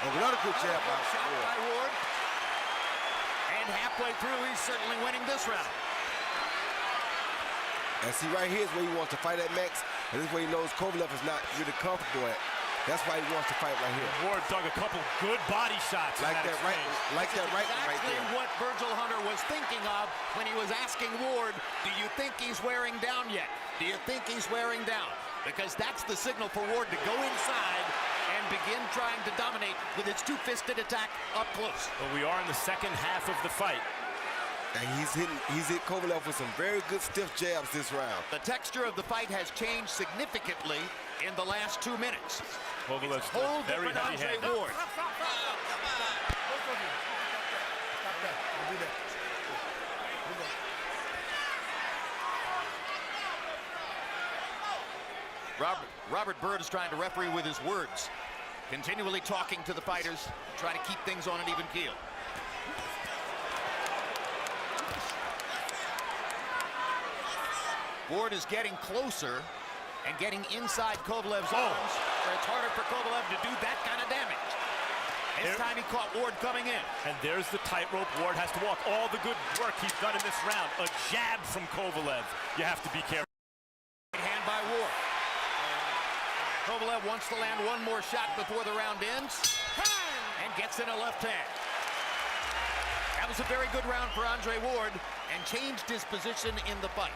Oh, another good jab by Ward. And halfway through, he's certainly winning this round. And see, right here is where he wants to fight at, Max. And this is where he knows Kovalev is not really comfortable at. That's why he wants to fight right here. Ward dug a couple good body shots. Like that right Exactly there. what Virgil Hunter was thinking of when he was asking Ward, do you think he's wearing down yet? Do you think he's wearing down? Because that's the signal for Ward to go inside and begin trying to dominate with his two-fisted attack up close. Well, we are in the second half of the fight. And he's hit Kovalev with some very good stiff jabs this round. The texture of the fight has changed significantly in the last 2 minutes. Kovalev's Whole very different Andre heavy-handed. Ward. Robert Byrd is trying to referee with his words, continually talking to the fighters, trying to keep things on an even keel. Ward is getting closer and getting inside Kovalev's arms, where it's harder for Kovalev to do that kind of damage. This time he caught Ward coming in. And there's the tightrope Ward has to walk. All the good work he's done in this round. A jab from Kovalev. You have to be careful. Right hand by Ward. Kovalev wants to land one more shot before the round ends, and gets in a left hand. That was a very good round for Andre Ward, and changed his position in the fight.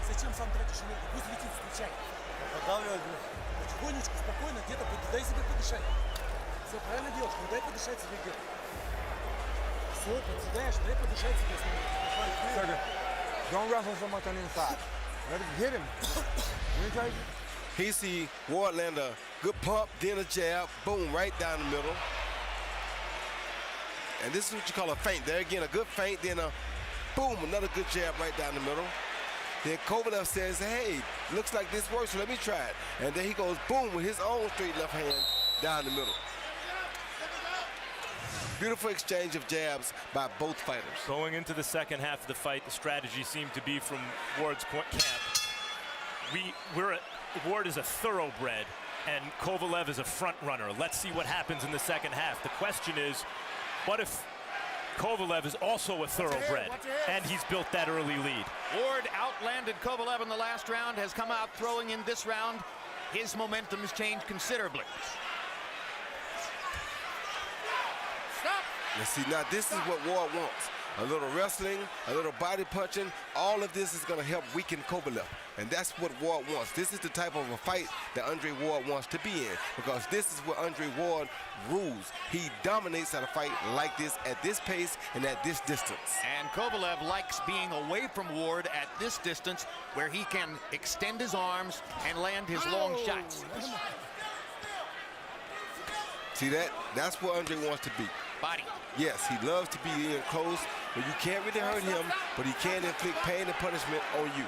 Зачем сам тратишь энергию? Пусть летит, встречай. Подавливай, потихонечку, спокойно, где-то дай себе подышать. Все правильно делаешь, не дай подышать себе где-то. Все, подседаешь, дай подышать себе снова. Don't wrestle so much on the inside. Let him hit him. He see Ward land a good pump, then a jab, boom, right down the middle. And this is what you call a feint. There again, a good feint, then a boom, another good jab right down the middle. Then Kovalev says, hey, looks like this works, so let me try it. And then he goes boom with his own straight left hand down the middle. Beautiful exchange of jabs by both fighters. Going into the second half of the fight, the strategy seemed to be from Ward's camp. Ward is a thoroughbred, and Kovalev is a front runner. Let's see what happens in the second half. The question is, what if Kovalev is also a thoroughbred, and he's built that early lead? Ward outlanded Kovalev in the last round, has come out throwing in this round. His momentum has changed considerably. Stop! You see, now this is what Ward wants. A little wrestling, a little body punching, all of this is going to help weaken Kovalev. And that's what Ward wants. This is the type of a fight that Andre Ward wants to be in, because this is what Andre Ward rules. He dominates at a fight like this, at this pace, and at this distance. And Kovalev likes being away from Ward at this distance, where he can extend his arms and land his long shots. See that? That's what Andre wants to be. Body. Yes, he loves to be in close, but you can't really hurt him, but he can inflict pain and punishment on you.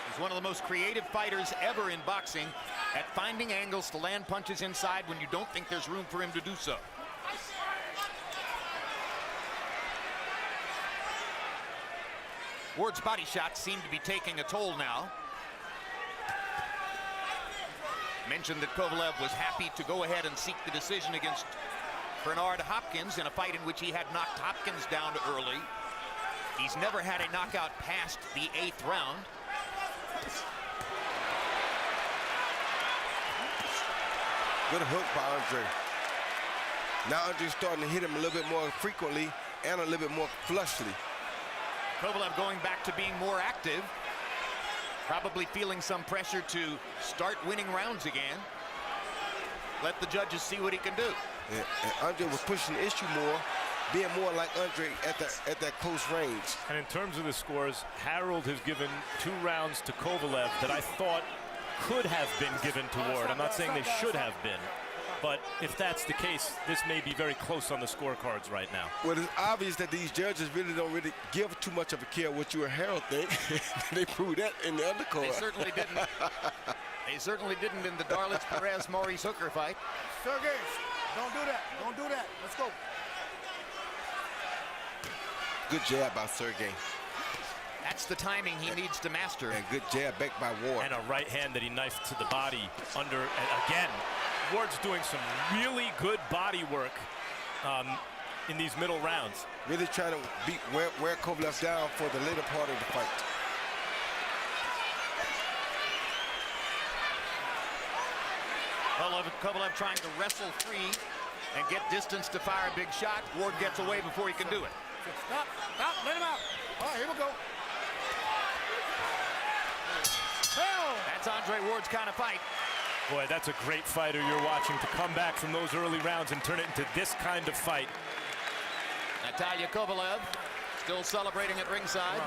He's one of the most creative fighters ever in boxing at finding angles to land punches inside when you don't think there's room for him to do so. Ward's body shots seem to be taking a toll now. Mentioned that Kovalev was happy to go ahead and seek the decision against Bernard Hopkins in a fight in which he had knocked Hopkins down early. He's never had a knockout past the 8th round. Good hook by Andre. Now Andre's starting to hit him a little bit more frequently and a little bit more flushly. Kovalev going back to being more active. Probably feeling some pressure to start winning rounds again. Let the judges see what he can do. And Andre was pushing the issue more, being more like Andre at that close range. And in terms of the scores, Harold has given 2 rounds to Kovalev that I thought could have been given to Ward. I'm not saying they should have been, but if that's the case, this may be very close on the scorecards right now. Well, it's obvious that these judges don't really give too much of a care what you and Harold think. They proved that in the undercard. They certainly didn't. They certainly didn't in the Darlitz Perez Maurice Hooker fight. Sergei, don't do that. Don't do that. Let's go. Good jab by Sergei. That's the timing he needs to master. And good jab back by Ward. And a right hand that he knifed to the body under, and again, Ward's doing some really good body work in these middle rounds. Really trying to wear Kovalev down for the later part of the fight. Kovalev trying to wrestle free and get distance to fire a big shot. Ward gets away before he can do it. Stop, let him out. All right, here we go. That's Andre Ward's kind of fight. Boy, that's a great fighter you're watching to come back from those early rounds and turn it into this kind of fight. Natalia Kovalev still celebrating at ringside.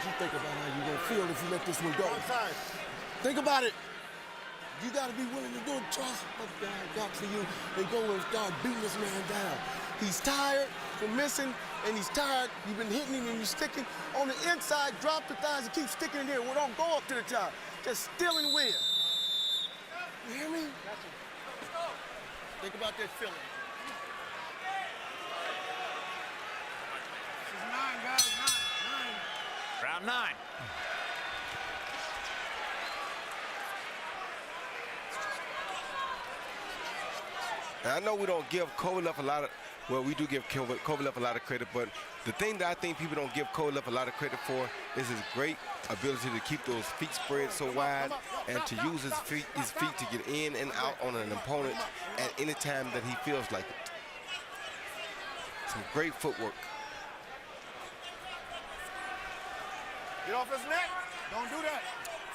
You think about how you're gonna feel if you let this one go. Think about it. You gotta be willing to do it. Trust what God got for you and go and start beating this man down. He's tired from missing, and he's tired. You've been hitting him and you're sticking on the inside. Drop the thighs and keep sticking in here. Well, don't go up to the top. Just still and win. You hear me? Think about that feeling. This is 9, guys. 9. Round 9. Now, I know we don't give Kovalev a lot of, well, we do give Kovalev a lot of credit, but the thing that I think people don't give Kovalev a lot of credit for is his great ability to keep those feet spread so wide and to use his feet to get in and out on an opponent at any time that he feels like it. Some great footwork. Get off his neck. Don't do that.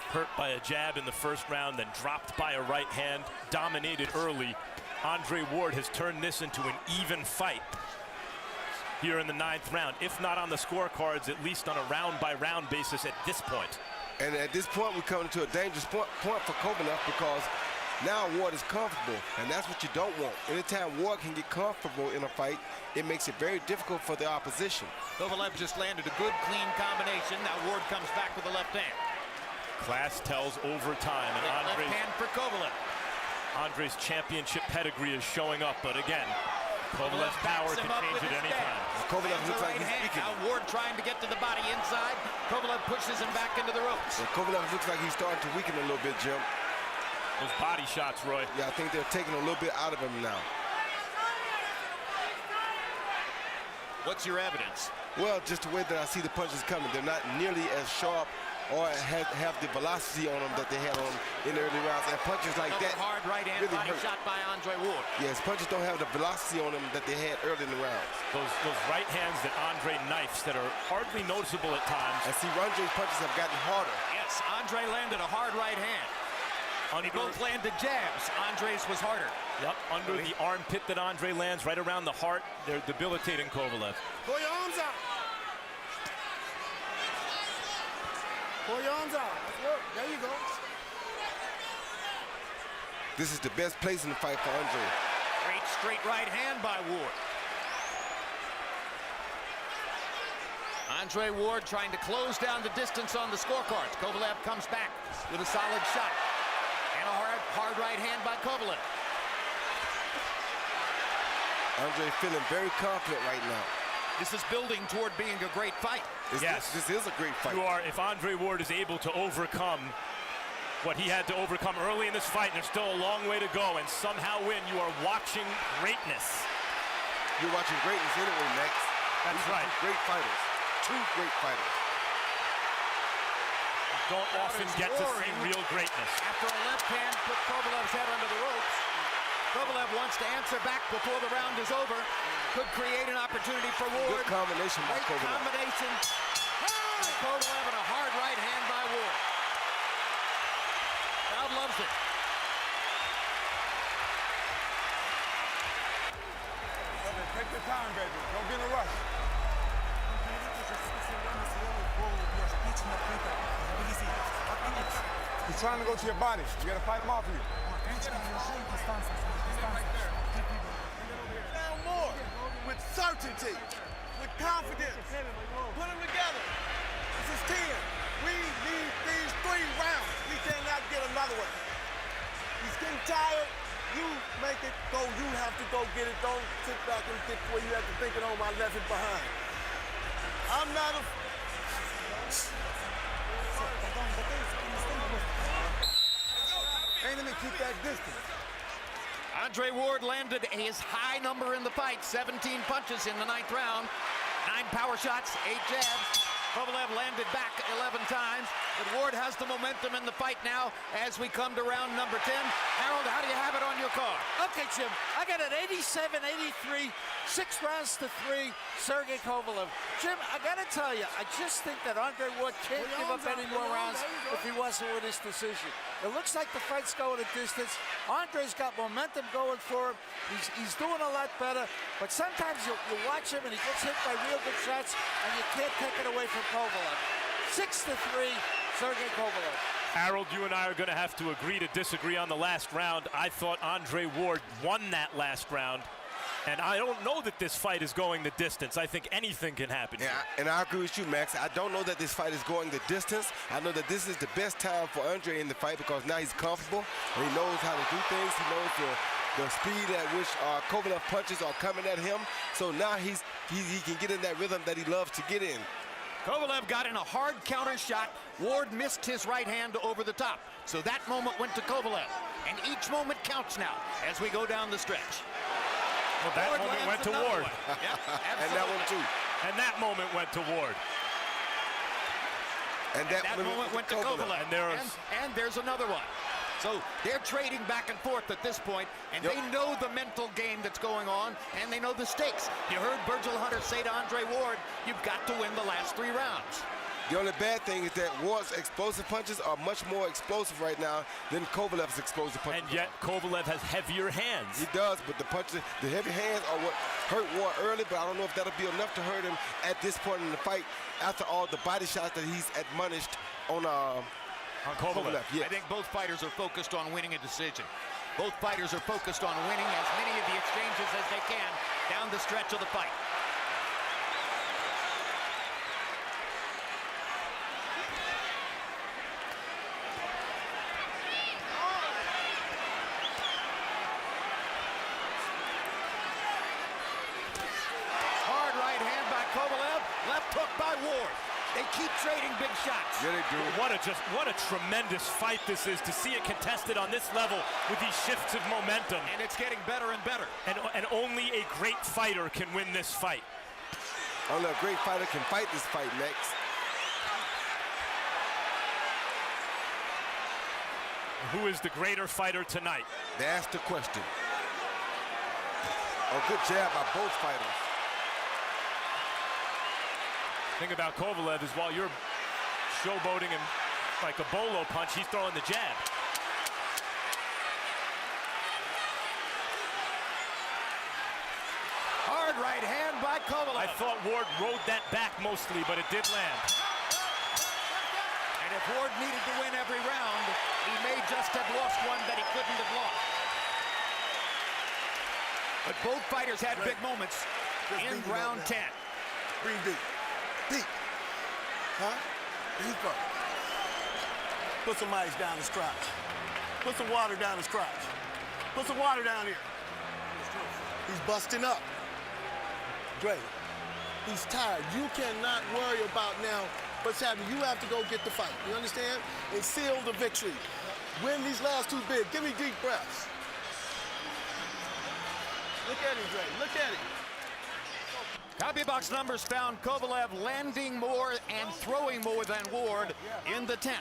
Hurt by a jab in the first round, then dropped by a right hand, dominated early. Andre Ward has turned this into an even fight here in the 9th round, if not on the scorecards, at least on a round-by-round basis at this point. And at this point, we're coming to a dangerous point for Kovalev because now Ward is comfortable, and that's what you don't want. Anytime Ward can get comfortable in a fight, it makes it very difficult for the opposition. Kovalev just landed a good, clean combination. Now Ward comes back with the left hand. Class tells overtime, and left hand for Kovalev. Andre's championship pedigree is showing up, but again, Kovalev's power can change at any time. Kovalev looks like he's weakening. Now Ward trying to get to the body inside. Kovalev pushes him back into the ropes. Yeah, Kovalev looks like he's starting to weaken a little bit, Jim. Those body shots, Roy. Yeah, I think they're taking a little bit out of him now. What's your evidence? Well, just the way that I see the punches coming. They're not nearly as sharp or have the velocity on them that they had on them in the early rounds. And punches like that hard right hand really body hurt. shot by Andre Ward. Yes, punches don't have the velocity on them that they had early in the rounds. Those right hands that Andre knifes that are hardly noticeable at times. And see, Andre's punches have gotten harder. Yes, Andre landed a hard right hand. They both landed jabs. Andre's was harder. Yep, under the armpit that Andre lands, right around the heart, they're debilitating Kovalev. Pull your arms out. Pull your arms out. Let's work. There you go. This is the best place in the fight for Andre. Great straight right hand by Ward. Andre Ward trying to close down the distance on the scorecards. Kovalev comes back with a solid shot. And And a hard right hand by Kovalev. Andre feeling very confident right now. This is building toward being a great fight. Yes. This is a great fight. If Andre Ward is able to overcome what he had to overcome early in this fight, and there's still a long way to go, and somehow win, you are watching greatness. You're watching greatness anyway, Max. That's right. Great fighters. Two great fighters. Don't often get to see real greatness. After a left hand put Kovalev's head under the ropes. Kovalev wants to answer back before the round is over. Could create an opportunity for Ward. Good combination by Great Kovalev. combination. Kovalev and a hard right hand by Ward. Crowd loves it. Take your time, baby. Don't be in a rush. He's trying to go to your body. You gotta fight him off you. Now more, with certainty, with confidence. Put them together. This is 10. We need these 3 rounds. We cannot get another one. He's getting tired. You make it go. You have to go get it. Don't sit back and get where you have to think it on my left and behind. I'm not a... Ain't let me keep that distance. Andre Ward landed his high number in the fight. 17 punches in the 9th round. 9 power shots, 8 jabs. Kovalev landed back 11 times, but Ward has the momentum in the fight now as we come to round number 10. Harold, how do you have it on your card? Okay, Jim, I got an 87-83, 6 rounds to 3, Sergei Kovalev. Jim, I got to tell you, I just think that Andre Ward can't give up any more rounds if he wants to win this decision. It looks like the fight's going a distance. Andre's got momentum going for him. He's doing a lot better, but sometimes you watch him and he gets hit by real good shots, and you can't take it away from Kovalev. 6-3, Sergei Kovalev. Harold, you and I are going to have to agree to disagree on the last round. I thought Andre Ward won that last round, and I don't know that this fight is going the distance. I think anything can happen. Yeah, and I agree with you, Max. I don't know that this fight is going the distance. I know that this is the best time for Andre in the fight because now he's comfortable and he knows how to do things. He knows the speed at which Kovalev punches are coming at him. So now he can get in that rhythm that he loves to get in. Kovalev got in a hard counter shot. Ward missed his right hand over the top. So that moment went to Kovalev. And each moment counts now as we go down the stretch. Well, that Ward moment went to Ward. Yep, And that one too. And that moment went to Ward. And that moment went to Kovalev. And there's another one. So they're trading back and forth at this point, and they know the mental game that's going on, and they know the stakes. You heard Virgil Hunter say to Andre Ward, you've got to win the last 3 rounds. The only bad thing is that Ward's explosive punches are much more explosive right now than Kovalev's explosive punches. And yet Kovalev has heavier hands. He does, but the punches, the heavy hands are what hurt Ward early, but I don't know if that'll be enough to hurt him at this point in the fight after all the body shots that he's admonished on Kovalev. I think both fighters are focused on winning a decision. Both fighters are focused on winning as many of the exchanges as they can down the stretch of the fight. Hard right hand by Kovalev, left hook by Ward. They keep trading big shots. Yeah, they do. What a tremendous fight this is to see it contested on this level with these shifts of momentum. And it's getting better and better. And only a great fighter can win this fight. Only a great fighter can fight this fight, Max. Who is the greater fighter tonight? That's the question. A good jab by both fighters. Thing about Kovalev is while you're showboating him like a bolo punch, he's throwing the jab. Hard right hand by Kovalev. I thought Ward rode that back mostly, but it did land. And if Ward needed to win every round, he may just have lost one that he couldn't have lost. But both fighters had big moments in round 10. Breathe deep. Deep. Huh? Deeper. Put some ice down the strap. Put some water down his crotch. Put some water down here. He's busting up. Dre, he's tired. You cannot worry about now what's happening. You have to go get the fight. You understand? And seal the victory. Win these last two big. Give me deep breaths. Look at him, Dre. Look at him. CompuBox numbers found Kovalev landing more and throwing more than Ward in the 10th.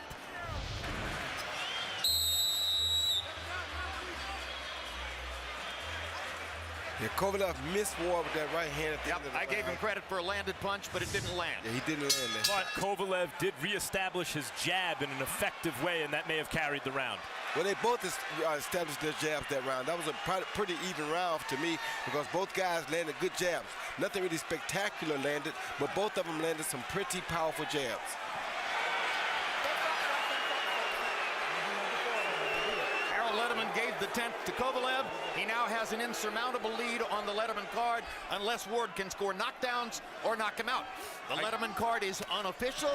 Yeah, Kovalev missed Ward with that right hand at the end of the I gave him credit for a landed punch, but it didn't land. Yeah, he didn't land that. But Kovalev did reestablish his jab in an effective way, and that may have carried the round. Well, they both established their jabs that round. That was a pretty even round to me because both guys landed good jabs. Nothing really spectacular landed, but both of them landed some pretty powerful jabs. Letterman gave the 10th to Kovalev. He now has an insurmountable lead on the Letterman card unless Ward can score knockdowns or knock him out. The Letterman card is unofficial,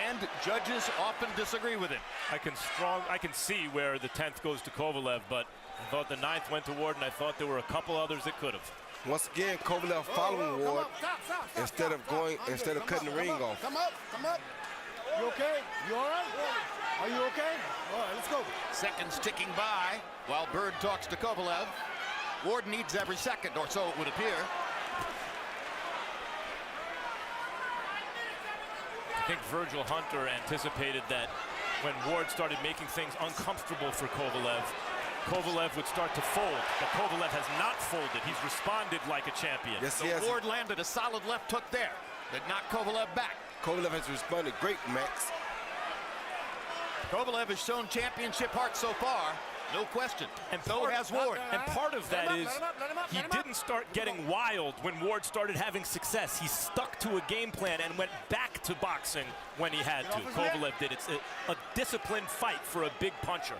and judges often disagree with it. I can see where the 10th goes to Kovalev, but I thought the 9th went to Ward, and I thought there were a couple others that could have. Once again, Kovalev following Ward instead of cutting the ring off. Come up. You okay? You all right? Are you okay? All right, let's go. Seconds ticking by while Bird talks to Kovalev. Ward needs every second, or so it would appear. I think Virgil Hunter anticipated that when Ward started making things uncomfortable for Kovalev, Kovalev would start to fold, but Kovalev has not folded. He's responded like a champion. Yes, so Ward landed a solid left hook there that knocked Kovalev back. Kovalev has responded great, Max. Kovalev has shown championship heart so far, no question. And so has Ward. And part of that is he didn't start getting wild when Ward started having success. He stuck to a game plan and went back to boxing when he had to. Kovalev did. It's a disciplined fight for a big puncher.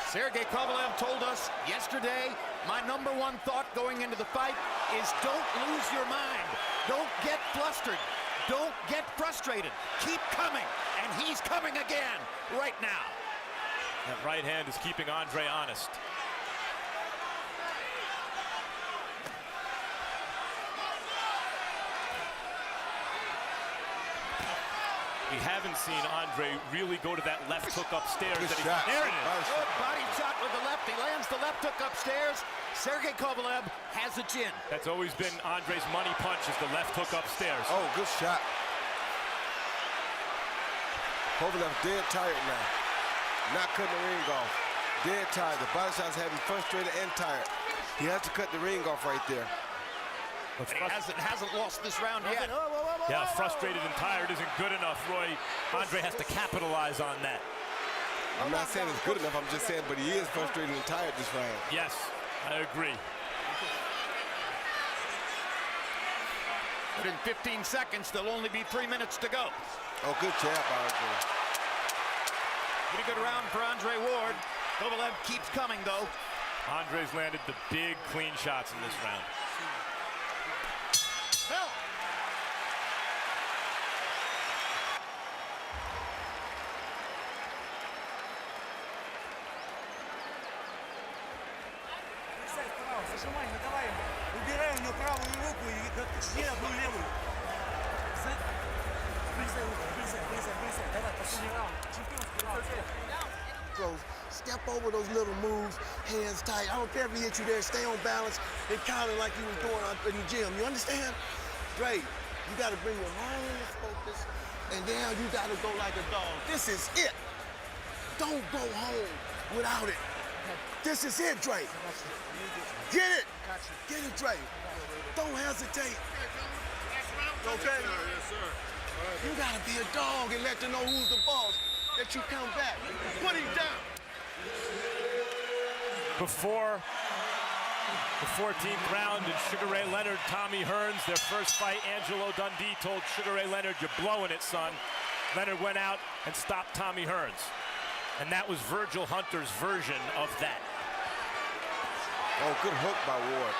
Sergei Kovalev told us yesterday, my number one thought going into the fight is don't lose your mind. Don't get flustered. Don't get frustrated. Keep coming. And he's coming again right now. That right hand is keeping Andre honest. We haven't seen Andre really go to that left hook upstairs. Good that shot. There it is. Good body shot with the left. He lands the left hook upstairs. Sergei Kovalev has a chin. That's always been Andre's money punch, is the left hook upstairs. Oh, good shot. Kovalev dead tired now. Not cutting the ring off. Dead tired. The body shots have him frustrated and tired. He has to cut the ring off right there. He hasn't lost this round yet. Yeah, frustrated and tired isn't good enough, Roy. Andre has to capitalize on that. I'm not saying it's good enough, I'm just saying, but he is frustrated and tired this round. Yes, I agree. But in 15 seconds, there'll only be 3 minutes to go. Oh, good jab, Andre. Pretty good round for Andre Ward. Kovalev keeps coming, though. Andre's landed the big, clean shots in this round. Убирай у него правую руку и съел одну левую. Давай, последний раунд. Чемпионский раунд. Step over those little moves, hands tight. I don't care if he hit you there, stay on balance and counter like you was doing in the gym. You understand? Great. You got to bring your mind into focus, and now you got to go like a dog. This is it. Don't go home without it. This is it, Dre. Get it. Get it, Dre. Don't hesitate. Okay? Yes, sir. You got to be a dog and let them know who's the boss. That you come back. Put him down. Before the 14th round in Sugar Ray Leonard, Tommy Hearns, their first fight, Angelo Dundee told Sugar Ray Leonard, "You're blowing it, son." Leonard went out and stopped Tommy Hearns. And that was Virgil Hunter's version of that. Oh, good hook by Ward.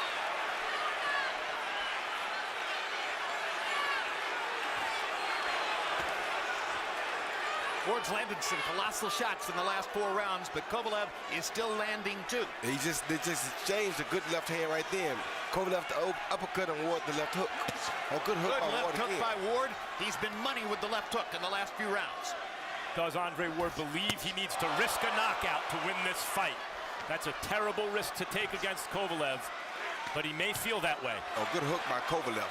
Ward's landed some colossal shots in the last 4 rounds, but Kovalev is still landing too. They just exchanged a good left hand right there. Kovalev the uppercut and Ward the left hook. A good hook by Ward left hook again. by Ward. He's been money with the left hook in the last few rounds. Does Andre Ward believe he needs to risk a knockout to win this fight? That's a terrible risk to take against Kovalev, but he may feel that way. A good hook by Kovalev.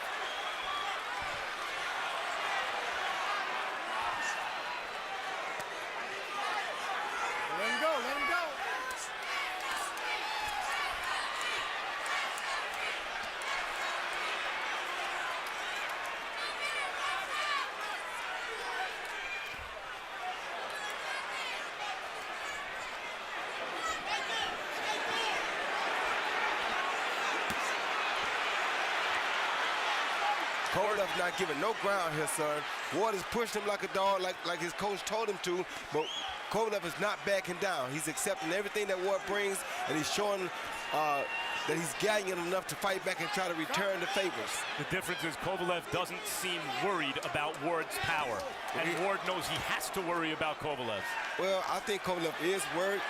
Let him go, let him go. Kovalev not giving no ground here, son. Ward is pushing him like a dog, like his coach told him to, but Kovalev is not backing down. He's accepting everything that Ward brings, and he's showing that he's gagging him enough to fight back and try to return the favors. The difference is Kovalev doesn't seem worried about Ward's power, and Ward knows he has to worry about Kovalev. Well, I think Kovalev is worried.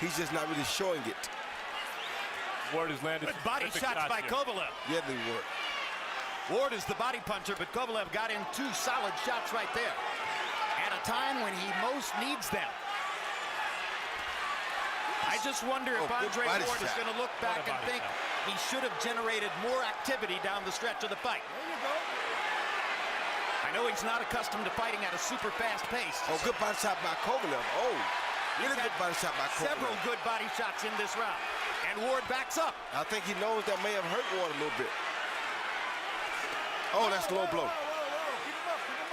He's just not really showing it. Ward has landed Good body shots by Kovalev. Yeah, they were. Ward is the body puncher, but Kovalev got in 2 solid shots right there at a time when he most needs them. I just wonder if Andre Ward is going to look back and think he should have generated more activity down the stretch of the fight. I know he's not accustomed to fighting at a super fast pace. Oh, good body shot by Kovalev. Oh, really good body shot by Kovalev. Several good body shots in this round. And Ward backs up. I think he knows that may have hurt Ward a little bit. Oh, that's a low blow.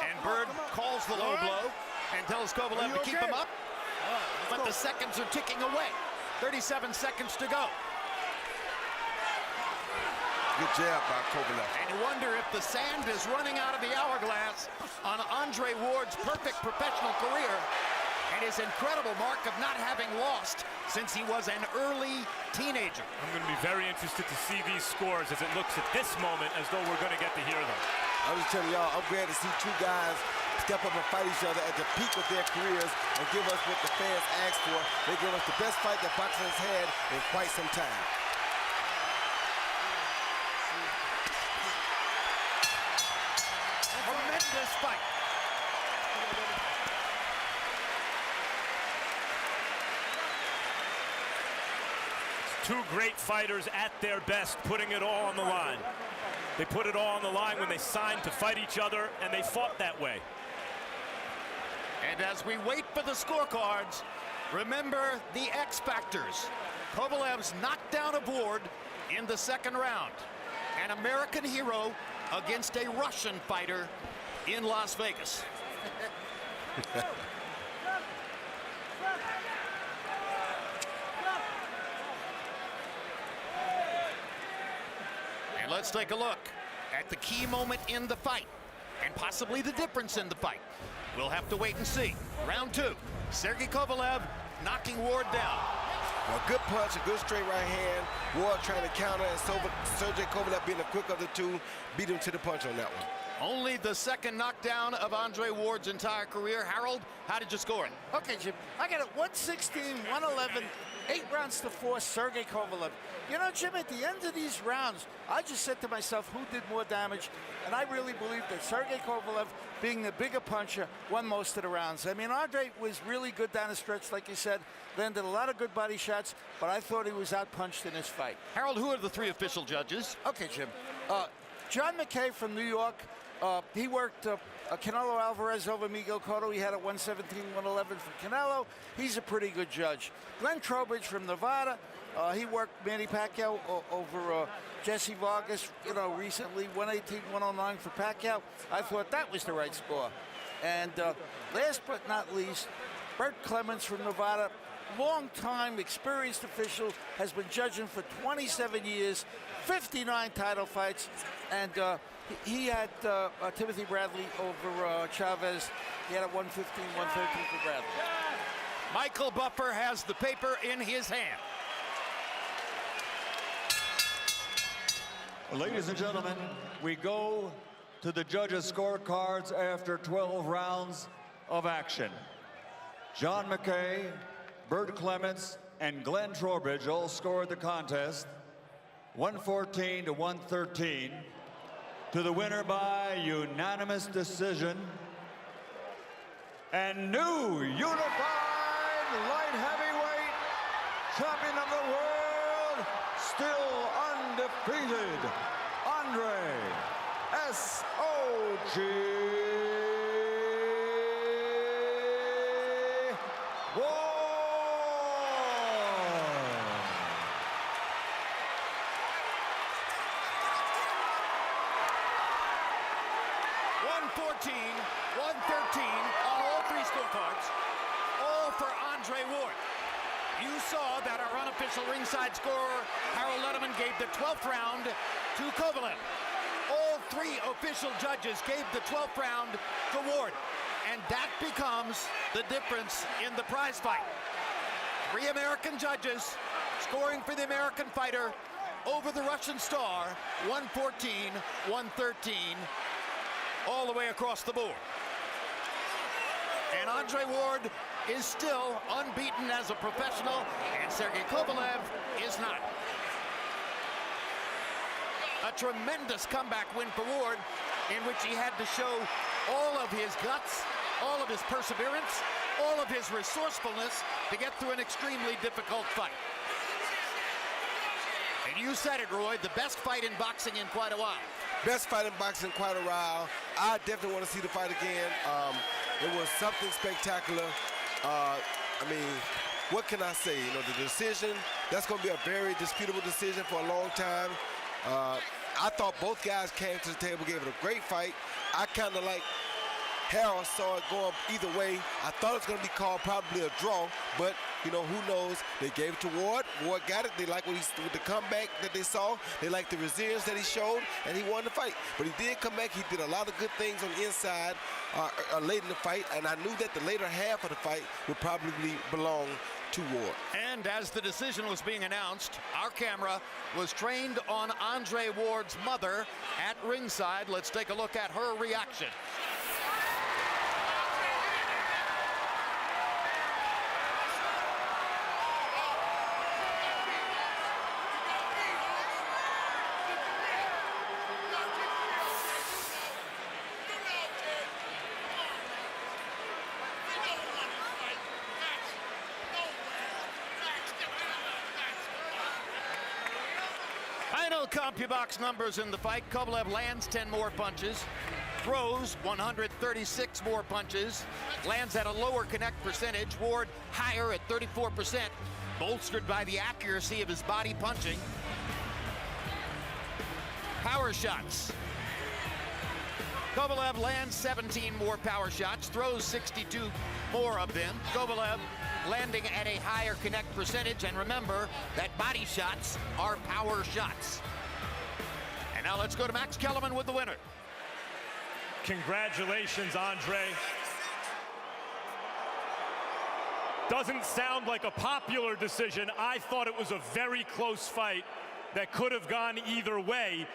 And Bird calls the low blow and tells Kovalev to keep him up. But the seconds are ticking away. 37 seconds to go. Good jab by Kovalev. And you wonder if the sand is running out of the hourglass on Andre Ward's perfect professional career and his incredible mark of not having lost since he was an early teenager. I'm going to be very interested to see these scores as it looks at this moment as though we're going to get to hear them. I'm just telling y'all, I'm glad to see 2 guys step up and fight each other at the peak of their careers and give us what the fans asked for. They give us the best fight that boxing has had in quite some time. Tremendous fight. Two great fighters at their best, putting it all on the line. They put it all on the line when they signed to fight each other, and they fought that way. And as we wait for the scorecards, remember the X factors. Kovalev's knockdown of Ward in the 2nd round. An American hero against a Russian fighter in Las Vegas. And let's take a look at the key moment in the fight and possibly the difference in the fight. We'll have to wait and see. Round 2, Sergei Kovalev knocking Ward down. A good punch, a good straight right hand. Ward trying to counter, and Sergei Kovalev being the quick of the 2, beat him to the punch on that one. Only the 2nd knockdown of Andre Ward's entire career. Harold, how did you score it? Okay, Jim, I got it 116, 111, 8 rounds to 4, Sergei Kovalev. You know, Jim, at the end of these rounds, I just said to myself, who did more damage? And I really believe that Sergei Kovalev, being the bigger puncher, won most of the rounds. I mean, Andre was really good down the stretch, like you said, landed a lot of good body shots, but I thought he was outpunched in this fight. Harold, who are the 3 official judges? Okay, Jim. John McKay from New York. He worked Canelo Alvarez over Miguel Cotto. He had a 117, 111 for Canelo. He's a pretty good judge. Glenn Trowbridge from Nevada. He worked Manny Pacquiao over Jesse Vargas, you know, recently, 118, 109 for Pacquiao. I thought that was the right score. And last but not least, Bert Clemens from Nevada, long-time experienced official, has been judging for 27 years, 59 title fights, and he had Timothy Bradley over Chavez. He had a 115, 113 for Bradley. Michael Buffer has the paper in his hand. Ladies and gentlemen, we go to the judges' scorecards after 12 rounds of action. John McKay, Bert Clements, and Glenn Trowbridge all scored the contest 114 to 113 to the winner by unanimous decision and new unified light heavyweight champion of the world, still undefeated, Andre S.O.G. Ward. 114, 113 on all three scorecards, all for Andre Ward. You saw that our unofficial ringside scorer, Harold Letterman, gave the 12th round to Kovalev. All three official judges gave the 12th round to Ward. And that becomes the difference in the prize fight. 3 American judges scoring for the American fighter over the Russian star, 114, 113, all the way across the board. And Andre Ward is still unbeaten as a professional, and Sergei Kovalev is not. A tremendous comeback win for Ward, in which he had to show all of his guts, all of his perseverance, all of his resourcefulness to get through an extremely difficult fight. And you said it, Roy, the best fight in boxing in quite a while. Best fight in boxing in quite a while. I definitely want to see the fight again. It was something spectacular. I mean, what can I say? You know, the decision, that's going to be a very disputable decision for a long time. I thought both guys came to the table, gave it a great fight. I kind of like Harold saw it going either way. I thought it was going to be called probably a draw, but, you know, who knows? They gave it to Ward. Ward got it. They liked with the comeback that they saw. They liked the resilience that he showed, and he won the fight. But he did come back. He did a lot of good things on the inside late in the fight, and I knew that the later half of the fight would probably belong to Ward. And as the decision was being announced, our camera was trained on Andre Ward's mother at ringside. Let's take a look at her reaction. Final CompuBox numbers in the fight. Kovalev lands 10 more punches, throws 136 more punches, lands at a lower connect percentage. Ward higher at 34%, bolstered by the accuracy of his body punching. Power shots. Kovalev lands 17 more power shots, throws 62 more of them. Kovalev landing at a higher connect percentage, and remember that body shots are power shots. And now let's go to Max Kellerman with the winner. Congratulations, Andre. Doesn't sound like a popular decision. I thought it was a very close fight that could have gone either way.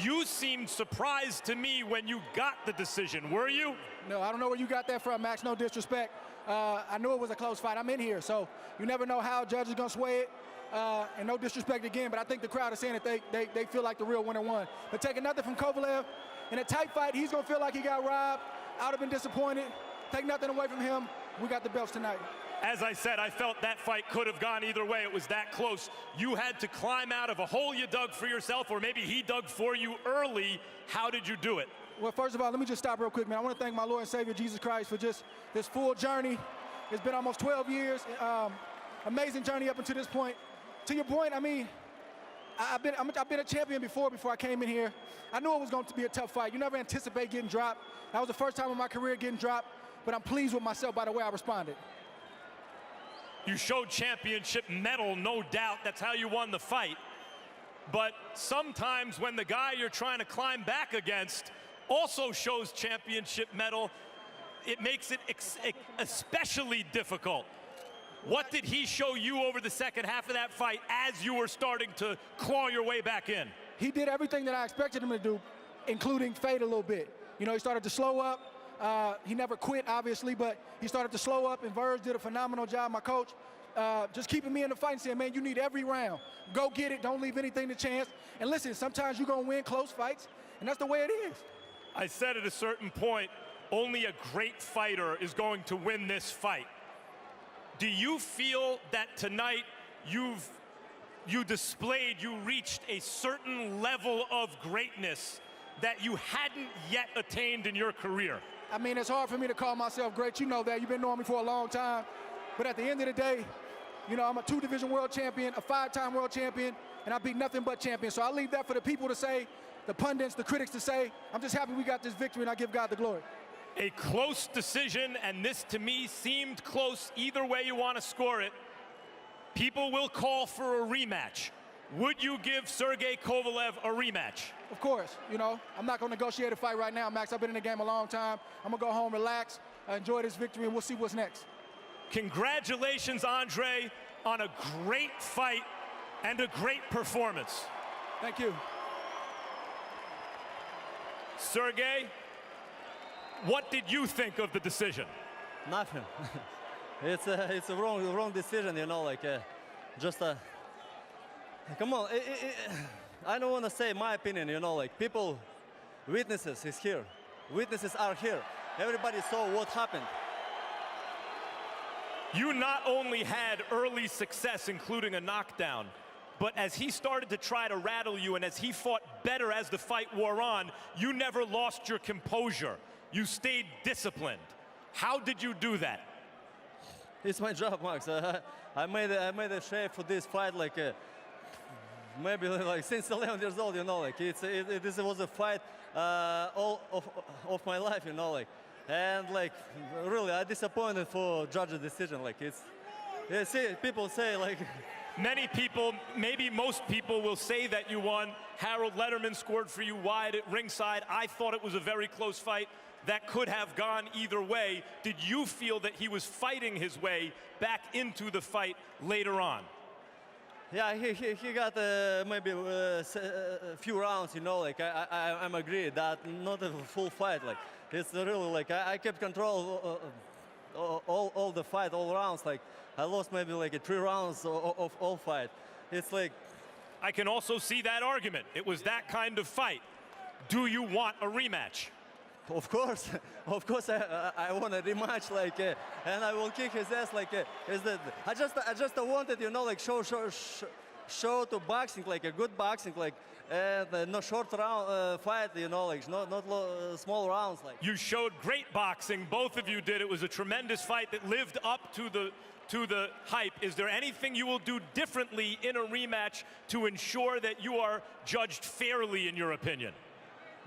You seemed surprised to me when you got the decision, were you? No, I don't know where you got that from, Max, no disrespect. I knew it was a close fight. I'm in here, so you never know how a judge is gonna sway it. And no disrespect again, but I think the crowd is saying that they feel like the real winner won. But taking nothing from Kovalev, in a tight fight, he's gonna feel like he got robbed. I would have been disappointed. Take nothing away from him. We got the belts tonight. As I said, I felt that fight could have gone either way. It was that close. You had to climb out of a hole you dug for yourself, or maybe he dug for you early. How did you do it? Well, first of all, let me just stop real quick, man. I want to thank my Lord and Savior, Jesus Christ, for just this full journey. It's been almost 12 years. Amazing journey up until this point. To your point, I mean, I've been a champion before I came in here. I knew it was going to be a tough fight. You never anticipate getting dropped. That was the first time in my career getting dropped, but I'm pleased with myself by the way I responded. You showed championship mettle, no doubt. That's how you won the fight. But sometimes when the guy you're trying to climb back against also shows championship mettle, it makes it especially difficult. What did he show you over the second half of that fight as you were starting to claw your way back in? He did everything that I expected him to do, including fade a little bit. You know, he started to slow up. He never quit, obviously, but he started to slow up, and Verge did a phenomenal job, my coach, just keeping me in the fight and saying, man, you need every round. Go get it. Don't leave anything to chance. And listen, sometimes you're going to win close fights, and that's the way it is. I said at a certain point, only a great fighter is going to win this fight. Do you feel that tonight you reached a certain level of greatness that you hadn't yet attained in your career? I mean, it's hard for me to call myself great. You know that. You've been knowing me for a long time. But at the end of the day, you know, I'm a 2-division world champion, a 5-time world champion, and I beat nothing but champions. So I leave that for the people to say, the pundits, the critics to say. I'm just happy we got this victory, and I give God the glory. A close decision, and this to me seemed close either way you want to score it. People will call for a rematch. Would you give Sergey Kovalev a rematch? Of course. You know, I'm not going to negotiate a fight right now, Max. I've been in the game a long time. I'm going to go home, relax, enjoy this victory, and we'll see what's next. Congratulations, Andre, on a great fight and a great performance. Thank you. Sergey, what did you think of the decision? Nothing. It's a wrong decision, you know, like come on. I don't want to say my opinion, you know, like people, witnesses is here. Witnesses are here. Everybody saw what happened. You not only had early success, including a knockdown, but as he started to try to rattle you and as he fought better as the fight wore on, you never lost your composure. You stayed disciplined. How did you do that? It's my job, Max. I made a shape for this fight like maybe like since 11 years old, you know, like this was a fight all of my life, you know, like, and like really I disappointed for judge's decision. Like see, people say like many people, maybe most people will say that you won. Harold Letterman scored for you wide at ringside. I thought it was a very close fight that could have gone either way. Did you feel that he was fighting his way back into the fight later on? Yeah, he got maybe a few rounds, you know, like I'm agree that not a full fight. Like it's really like I kept control all the fight, all rounds. Like I lost maybe like 3 rounds of all fight. It's like I can also see that argument. It was that kind of fight. Do you want a rematch? Of course, I want a rematch, like, and I will kick his ass, like, I just wanted, you know, like, show to boxing, like a good boxing, like, and no short round fight, you know, like, not small rounds, like. You showed great boxing, both of you did. It was a tremendous fight that lived up to the hype. Is there anything you will do differently in a rematch to ensure that you are judged fairly, in your opinion?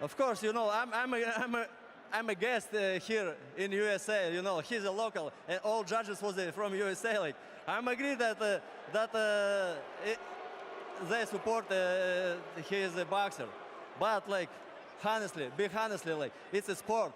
Of course, you know, I'm a guest here in USA. You know, he's a local, and all judges was from USA. Like, I'm agree that they support he is a boxer, but like, honestly, like, it's a sport.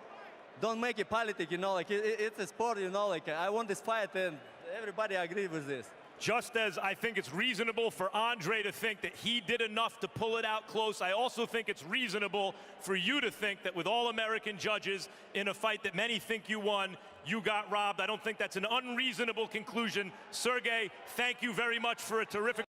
Don't make it politics, you know. Like, it's a sport, you know. Like, I want this fight, and everybody agree with this. Just as I think it's reasonable for Andre to think that he did enough to pull it out close, I also think it's reasonable for you to think that with all American judges in a fight that many think you won, you got robbed. I don't think that's an unreasonable conclusion. Sergey, thank you very much for a terrific